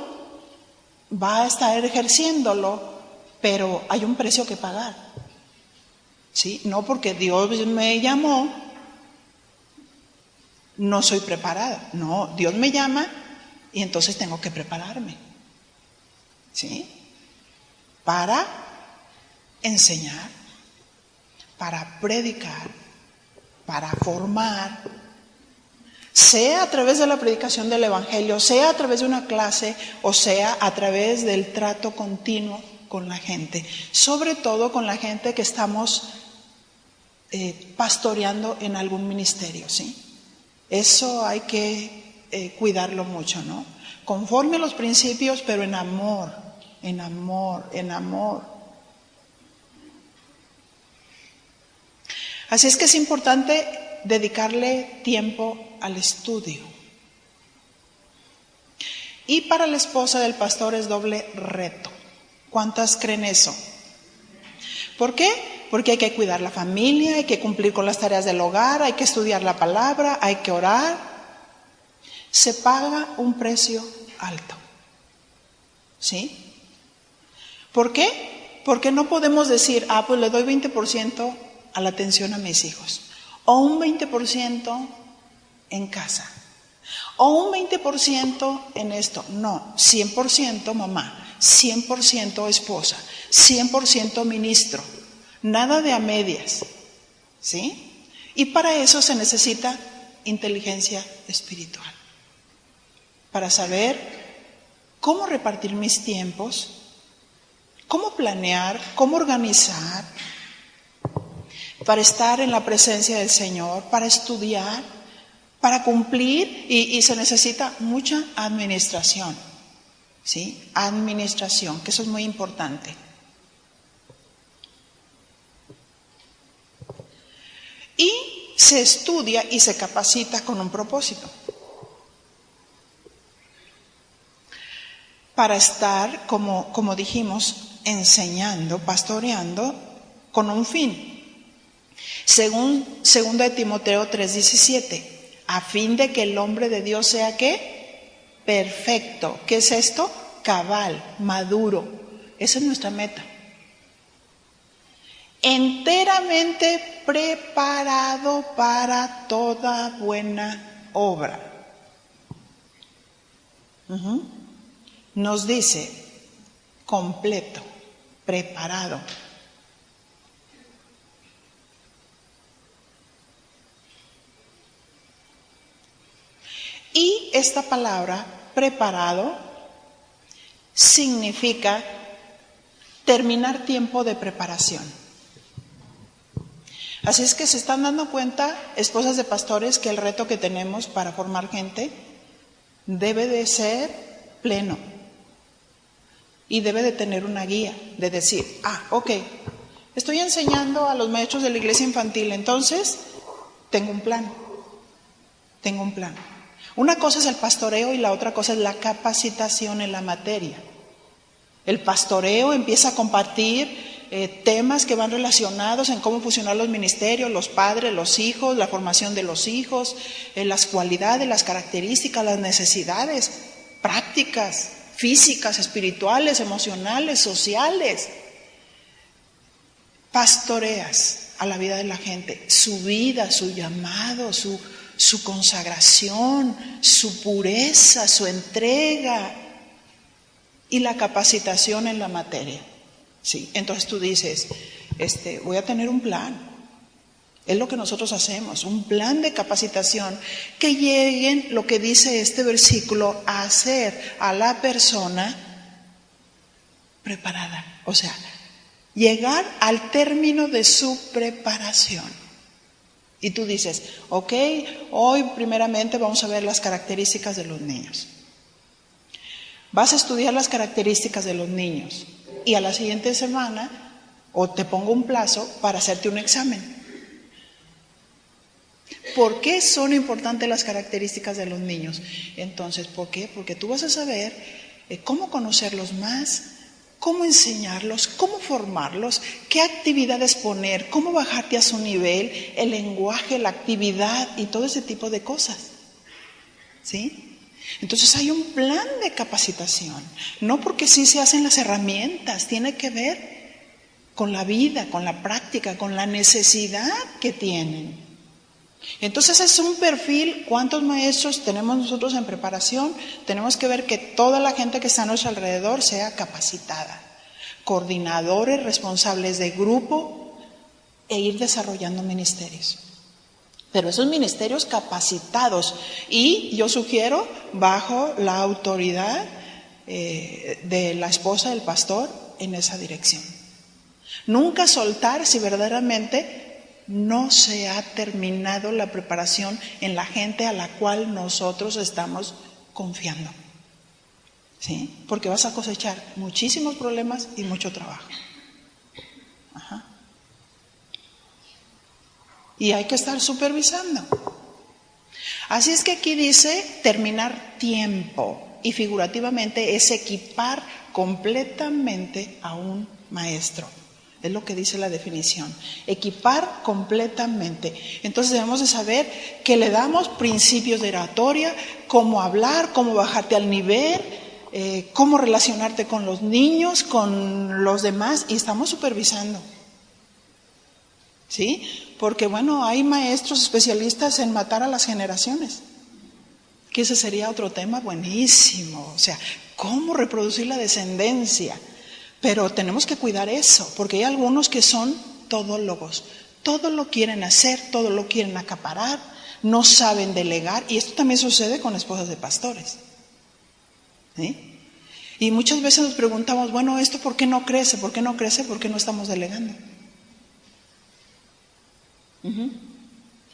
va a estar ejerciéndolo, pero hay un precio que pagar. ¿Sí? No porque Dios me llamó, no soy preparada. No, Dios me llama y entonces tengo que prepararme. ¿Sí? Para enseñar, para predicar, para formar, sea a través de la predicación del Evangelio, sea a través de una clase o sea a través del trato continuo con la gente, sobre todo con la gente que estamos pastoreando en algún ministerio, ¿sí? Eso hay que cuidarlo mucho, ¿no? Conforme a los principios, pero en amor, en amor, en amor. Así es que es importante dedicarle tiempo al estudio. Y para la esposa del pastor es doble reto. ¿Cuántas creen eso? ¿Por qué? Porque hay que cuidar la familia, hay que cumplir con las tareas del hogar, hay que estudiar la palabra, hay que orar. Se paga un precio alto. ¿Sí? ¿Por qué? Porque no podemos decir, pues le doy 20% a la atención a mis hijos, o un 20% en casa, o un 20% en esto. No, 100% mamá, 100% esposa, 100% ministro. Nada de a medias, ¿sí? Y para eso se necesita inteligencia espiritual, para saber cómo repartir mis tiempos, cómo planear, cómo organizar, para estar en la presencia del Señor, para estudiar, para cumplir, y se necesita mucha administración, ¿sí? Administración, que eso es muy importante. Y se estudia y se capacita con un propósito. Para estar, como dijimos, enseñando, pastoreando con un fin. Según 2 Timoteo 3:17, a fin de que el hombre de Dios sea ¿qué? Perfecto. ¿Qué es esto? Cabal, maduro. Esa es nuestra meta. Enteramente preparado para toda buena obra. Nos dice completo, preparado. Y esta palabra, preparado, significa terminar tiempo de preparación. Así es que se están dando cuenta, esposas de pastores, que el reto que tenemos para formar gente debe de ser pleno. Y debe de tener una guía, de decir, ok, estoy enseñando a los maestros de la iglesia infantil, entonces tengo un plan. Una cosa es el pastoreo y la otra cosa es la capacitación en la materia. El pastoreo empieza a compartir temas que van relacionados en cómo funcionan los ministerios, los padres, los hijos, la formación de los hijos, las cualidades, las características, las necesidades prácticas, físicas, espirituales, emocionales, sociales. Pastoreas a la vida de la gente, su vida, su llamado, su consagración, su pureza, su entrega y la capacitación en la materia. Sí, entonces tú dices, voy a tener un plan. Es lo que nosotros hacemos, un plan de capacitación que lleguen, lo que dice este versículo, a hacer a la persona preparada. O sea, llegar al término de su preparación. Y tú dices, ok, hoy primeramente vamos a ver las características de los niños. Vas a estudiar las características de los niños y a la siguiente semana o te pongo un plazo para hacerte un examen. ¿Por qué son importantes las características de los niños? Entonces, ¿por qué? Porque tú vas a saber cómo conocerlos más, cómo enseñarlos, cómo formarlos, qué actividades poner, cómo bajarte a su nivel, el lenguaje, la actividad y todo ese tipo de cosas. ¿Sí? Entonces hay un plan de capacitación, no porque sí se hacen las herramientas, tiene que ver con la vida, con la práctica, con la necesidad que tienen. Entonces es un perfil, ¿cuántos maestros tenemos nosotros en preparación? Tenemos que ver que toda la gente que está a nuestro alrededor sea capacitada, coordinadores, responsables de grupo e ir desarrollando ministerios. Pero esos ministerios capacitados y yo sugiero bajo la autoridad de la esposa del pastor en esa dirección. Nunca soltar si verdaderamente no se ha terminado la preparación en la gente a la cual nosotros estamos confiando. ¿Sí? Porque vas a cosechar muchísimos problemas y mucho trabajo. Ajá. Y hay que estar supervisando. Así es que aquí dice terminar tiempo y figurativamente es equipar completamente a un maestro. Es lo que dice la definición. Equipar completamente. Entonces debemos de saber que le damos principios de oratoria, cómo hablar, cómo bajarte al nivel, cómo relacionarte con los niños, con los demás, y estamos supervisando. ¿Sí? Porque bueno, hay maestros especialistas en matar a las generaciones. Que ese sería otro tema buenísimo. O sea, cómo reproducir la descendencia. Pero tenemos que cuidar eso, porque hay algunos que son todólogos, Todo lo quieren hacer, todo lo quieren acaparar, no saben delegar, y esto también sucede con esposas de pastores. ¿Sí? Y muchas veces nos preguntamos, bueno, ¿esto por qué no crece? ¿Por qué no crece? ¿Por qué no estamos delegando?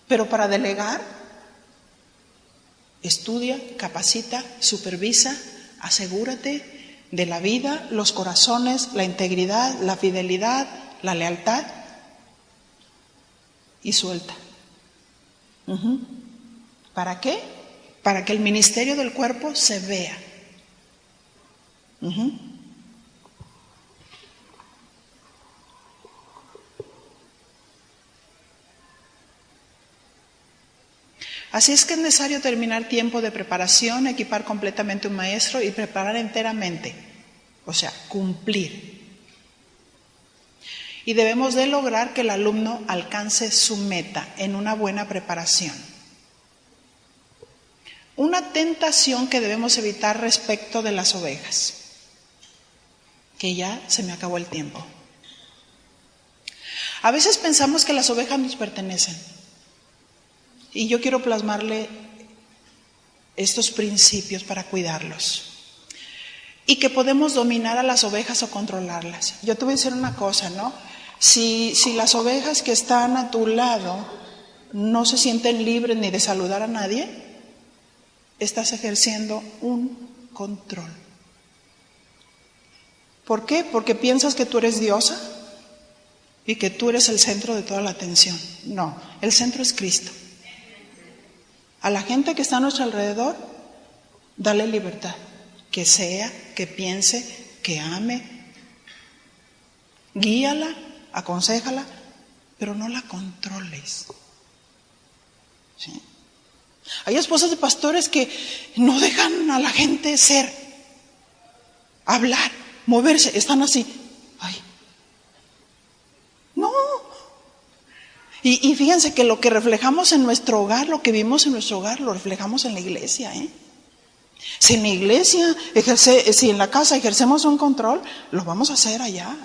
Pero para delegar, estudia, capacita, supervisa, asegúrate de la vida, los corazones, la integridad, la fidelidad, la lealtad, y suelta. ¿Para qué? Para que el ministerio del cuerpo se vea. Así es que es necesario terminar tiempo de preparación, equipar completamente un maestro y preparar enteramente, o sea, cumplir. Y debemos de lograr que el alumno alcance su meta en una buena preparación. Una tentación que debemos evitar respecto de las ovejas, que ya se me acabó el tiempo. A veces pensamos que las ovejas nos pertenecen. Y yo quiero plasmarle estos principios para cuidarlos. Y que podemos dominar a las ovejas o controlarlas. Yo te voy a decir una cosa, ¿no? Si las ovejas que están a tu lado no se sienten libres ni de saludar a nadie, estás ejerciendo un control. ¿Por qué? Porque piensas que tú eres diosa y que tú eres el centro de toda la atención. No, el centro es Cristo. A la gente que está a nuestro alrededor, dale libertad, que sea, que piense, que ame. Guíala, aconséjala, pero no la controles. ¿Sí? Hay esposas de pastores que no dejan a la gente ser, hablar, moverse, están así. Ay, no. Y fíjense que lo que reflejamos en nuestro hogar, lo que vimos en nuestro hogar, lo reflejamos en la iglesia, ¿eh? Si en la iglesia, si en la casa ejercemos un control, lo vamos a hacer allá.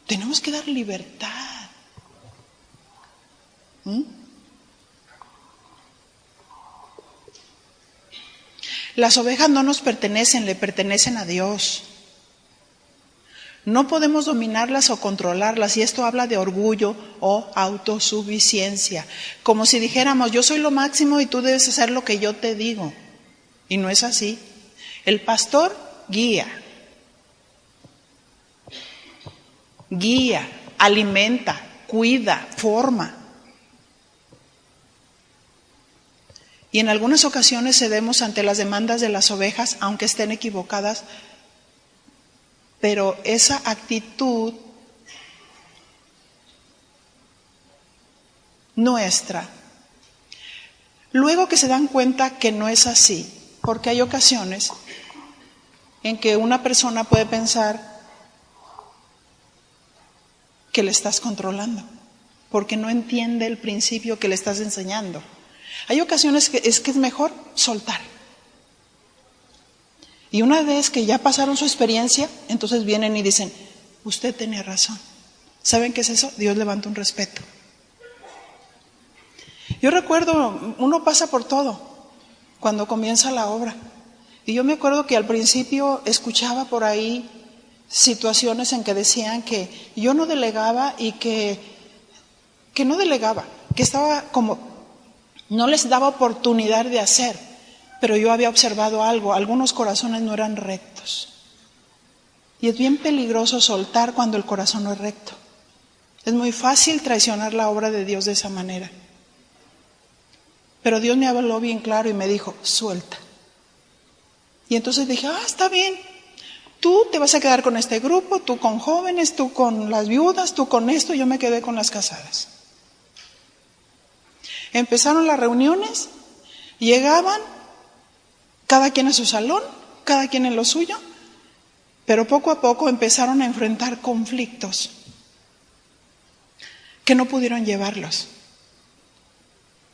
Tenemos que dar libertad. Las ovejas no nos pertenecen, le pertenecen a Dios. No podemos dominarlas o controlarlas, y esto habla de orgullo o autosuficiencia, como si dijéramos, yo soy lo máximo y tú debes hacer lo que yo te digo. Y no es así. El pastor guía, alimenta, cuida, forma. Y en algunas ocasiones cedemos ante las demandas de las ovejas, aunque estén equivocadas, pero esa actitud nuestra, luego que se dan cuenta que no es así, porque hay ocasiones en que una persona puede pensar que le estás controlando, porque no entiende el principio que le estás enseñando. Hay ocasiones que es mejor soltar. Y una vez que ya pasaron su experiencia, entonces vienen y dicen, usted tenía razón. ¿Saben qué es eso? Dios levanta un respeto. Yo recuerdo, uno pasa por todo cuando comienza la obra. Y yo me acuerdo que al principio escuchaba por ahí situaciones en que decían que yo no delegaba y que no delegaba, que estaba como, no les daba oportunidad de hacer. Pero yo había observado algo, algunos corazones no eran rectos. Y es bien peligroso soltar cuando el corazón no es recto. Es muy fácil traicionar la obra de Dios de esa manera. Pero Dios me habló bien claro y me dijo, suelta. Y entonces dije, está bien, tú te vas a quedar con este grupo, tú con jóvenes, tú con las viudas, tú con esto, yo me quedé con las casadas. Empezaron las reuniones, llegaban, cada quien a su salón, cada quien en lo suyo, pero poco a poco empezaron a enfrentar conflictos que no pudieron llevarlos.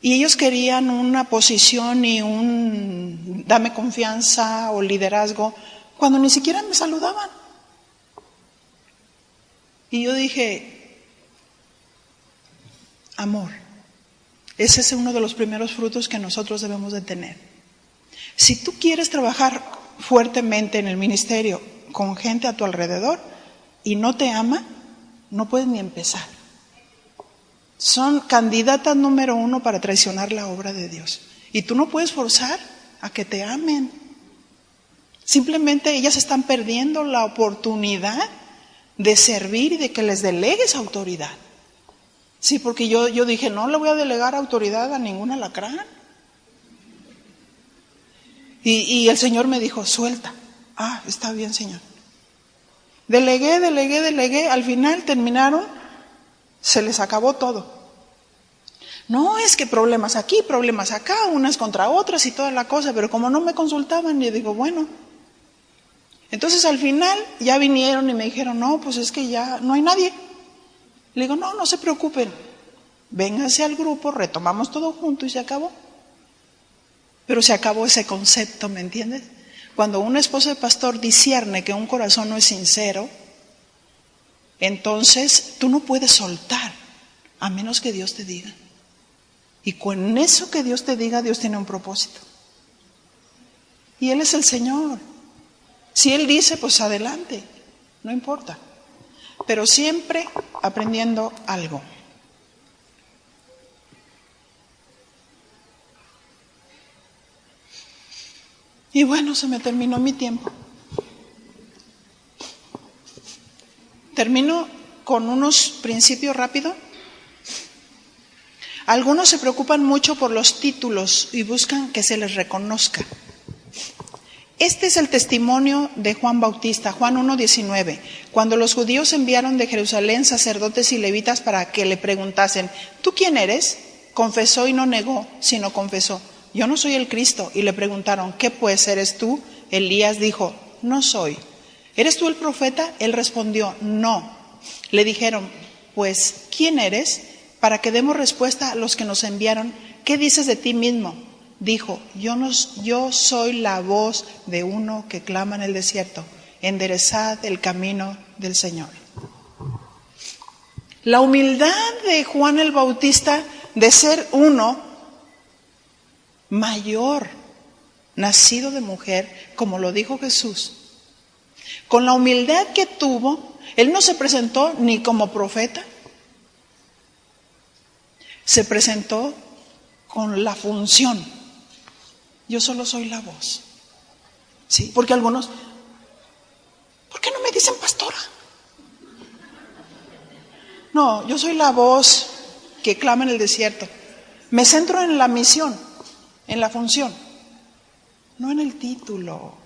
Y ellos querían una posición y un dame confianza o liderazgo, cuando ni siquiera me saludaban. Y yo dije, amor. Ese es uno de los primeros frutos que nosotros debemos de tener. Si tú quieres trabajar fuertemente en el ministerio con gente a tu alrededor y no te ama, no puedes ni empezar. Son candidatas número 1 para traicionar la obra de Dios. Y tú no puedes forzar a que te amen. Simplemente ellas están perdiendo la oportunidad de servir y de que les delegues autoridad. Sí, porque yo dije, no le voy a delegar autoridad a ningún alacrán. Y el Señor me dijo, suelta. Ah, está bien, Señor. Delegué. Al final terminaron, se les acabó todo. No, es que problemas aquí, problemas acá, unas contra otras y toda la cosa, pero como no me consultaban, yo digo, bueno. Entonces al final ya vinieron y me dijeron, no, pues es que ya no hay nadie. Le digo, no se preocupen, vénganse al grupo, retomamos todo junto y se acabó. Pero se acabó ese concepto, ¿me entiendes? Cuando un esposo de pastor discierne que un corazón no es sincero, entonces tú no puedes soltar, a menos que Dios te diga. Y con eso que Dios te diga, Dios tiene un propósito. Y Él es el Señor. Si Él dice, pues adelante, no importa. Pero siempre aprendiendo algo. Y bueno, se me terminó mi tiempo. Termino con unos principios rápidos. Algunos se preocupan mucho por los títulos y buscan que se les reconozca. Este es el testimonio de Juan Bautista, Juan 1:19. Cuando los judíos enviaron de Jerusalén sacerdotes y levitas para que le preguntasen, ¿tú quién eres? Confesó y no negó, sino confesó, yo no soy el Cristo. Y le preguntaron, ¿qué pues eres tú? Elías dijo, no soy. ¿Eres tú el profeta? Él respondió, no. Le dijeron, pues, ¿quién eres? Para que demos respuesta a los que nos enviaron, ¿qué dices de ti mismo? Dijo, yo soy la voz de uno que clama en el desierto, enderezad el camino del Señor. La humildad de Juan el Bautista de ser uno mayor, nacido de mujer, como lo dijo Jesús, con la humildad que tuvo, él no se presentó ni como profeta, se presentó con la función. Yo solo soy la voz. Sí, porque algunos, ¿por qué no me dicen pastora? No, yo soy la voz que clama en el desierto. Me centro en la misión, en la función, no en el título.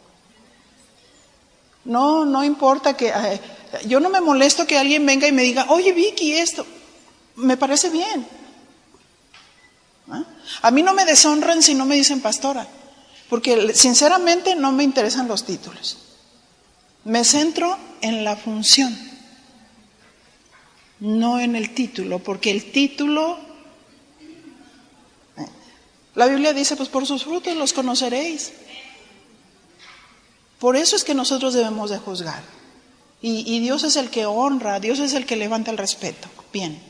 No importa que, yo no me molesto que alguien venga y me diga, oye Vicky, esto, me parece bien. A mí no me deshonran si no me dicen pastora, porque sinceramente no me interesan los títulos. Me centro en la función, no en el título, porque el título, la Biblia dice, pues por sus frutos los conoceréis. Por eso es que nosotros debemos de juzgar. Y Dios es el que honra, Dios es el que levanta el respeto. Bien.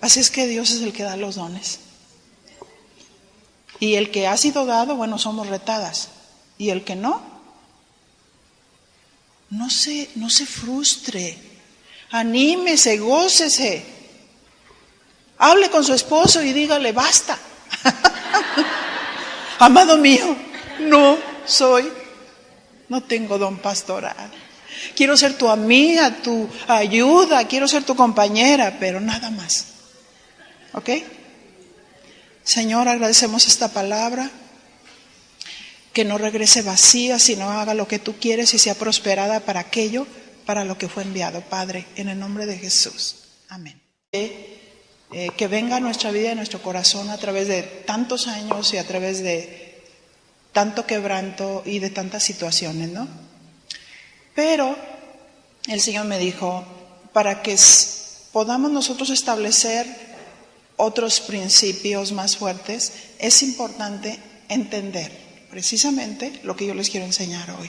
Así es que Dios es el que da los dones. Y el que ha sido dado, bueno, somos retadas. Y el que no se frustre. Anímese, gócese. Hable con su esposo y dígale, basta. Amado mío, no tengo don pastoral. Quiero ser tu amiga, tu ayuda, quiero ser tu compañera, pero nada más. ¿Ok? Señor, agradecemos esta palabra, que no regrese vacía, sino haga lo que tú quieres y sea prosperada para aquello, para lo que fue enviado, Padre, en el nombre de Jesús. Amén. Que venga a nuestra vida y a nuestro corazón a través de tantos años y a través de tanto quebranto y de tantas situaciones, ¿no? Pero el Señor me dijo, para que podamos nosotros establecer otros principios más fuertes, es importante entender precisamente lo que yo les quiero enseñar hoy.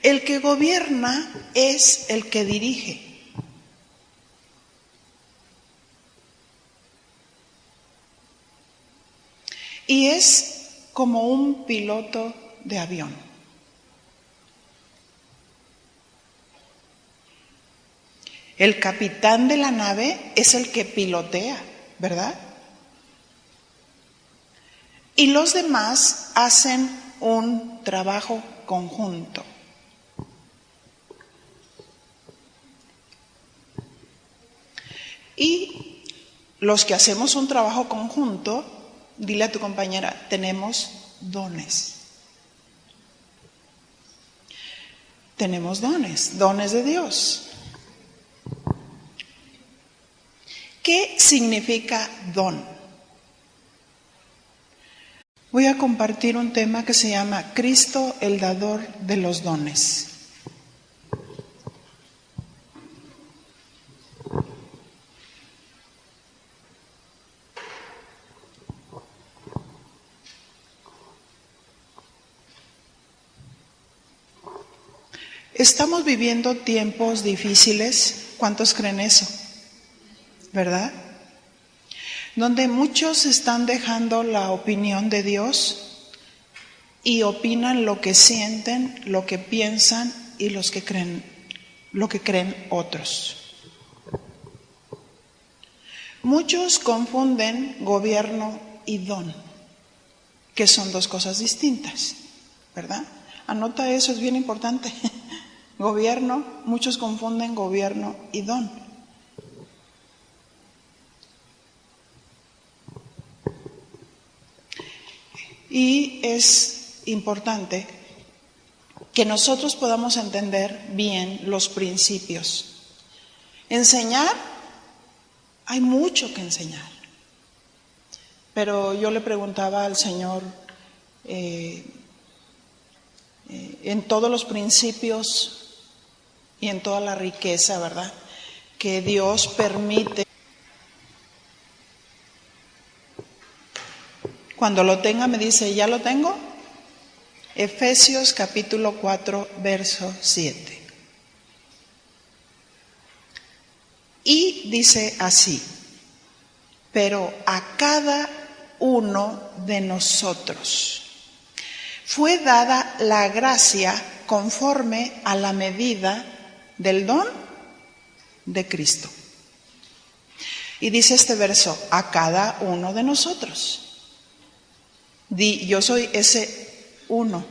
El que gobierna es el que dirige. Y es como un piloto de avión. El capitán de la nave es el que pilotea, ¿verdad? Y los demás hacen un trabajo conjunto. Y los que hacemos un trabajo conjunto, dile a tu compañera, tenemos dones. Tenemos dones, dones de Dios. ¿Qué significa don? Voy a compartir un tema que se llama Cristo, el dador de los dones. Estamos viviendo tiempos difíciles. ¿Cuántos creen eso? ¿Verdad? Donde muchos están dejando la opinión de Dios y opinan lo que sienten, lo que piensan y lo que creen otros. Muchos confunden gobierno y don, que son dos cosas distintas, ¿verdad? Anota eso, es bien importante. Gobierno, muchos confunden gobierno y don. Y es importante que nosotros podamos entender bien los principios. Enseñar, hay mucho que enseñar. Pero yo le preguntaba al Señor, en todos los principios y en toda la riqueza, ¿verdad?, que Dios permite. Cuando lo tenga me dice, ¿ya lo tengo? Efesios capítulo 4, verso 7. Y dice así, pero a cada uno de nosotros fue dada la gracia conforme a la medida del don de Cristo. Y dice este verso, a cada uno de nosotros. Di, yo soy ese uno.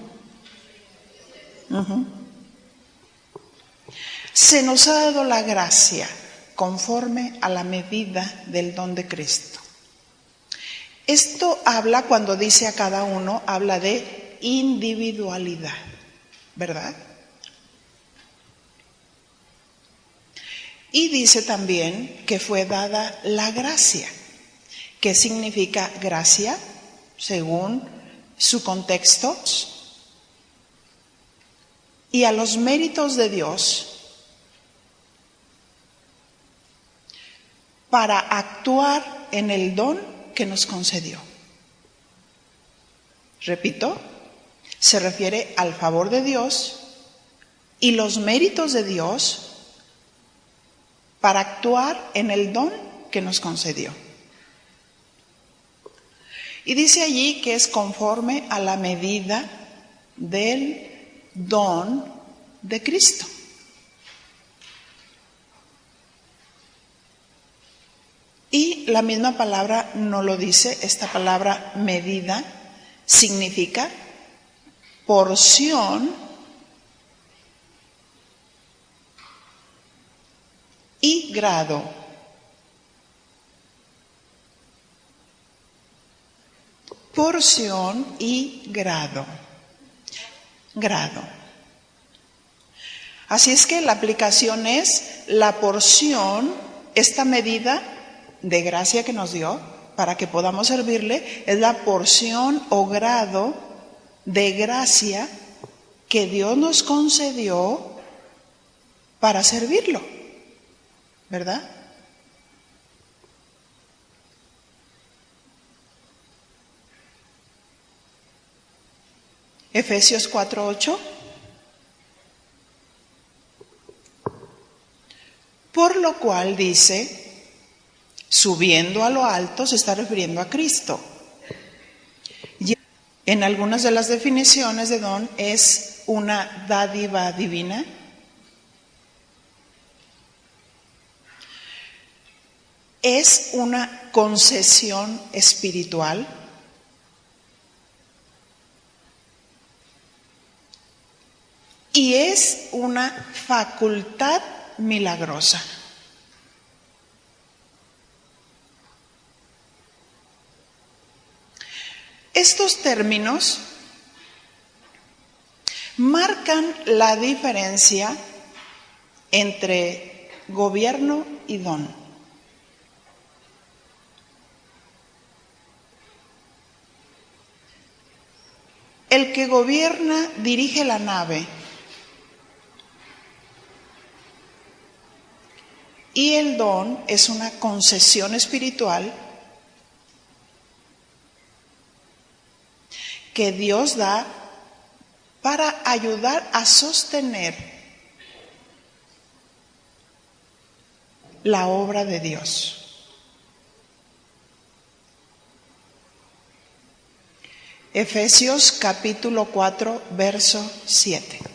Se nos ha dado la gracia conforme a la medida del don de Cristo. Esto habla, cuando dice a cada uno, habla de individualidad, ¿verdad? Y dice también que fue dada la gracia. ¿Qué significa gracia? Según su contexto. Y a los méritos de Dios para actuar en el don que nos concedió. Repito, se refiere al favor de Dios y los méritos de Dios para actuar en el don que nos concedió. Y dice allí que es conforme a la medida del don de Cristo. Y la misma palabra no lo dice, esta palabra medida significa porción y grado. Porción y grado. Grado. Así es que la aplicación es la porción, esta medida de gracia que nos dio para que podamos servirle, es la porción o grado de gracia que Dios nos concedió para servirlo, ¿verdad? Efesios 4:8. Por lo cual dice, subiendo a lo alto, se está refiriendo a Cristo. Y en algunas de las definiciones de don es una dádiva divina. Es una concesión espiritual. Y es una facultad milagrosa. Estos términos marcan la diferencia entre gobierno y don. El que gobierna dirige la nave y el don es una concesión espiritual que Dios da para ayudar a sostener la obra de Dios. Efesios capítulo 4, verso 7.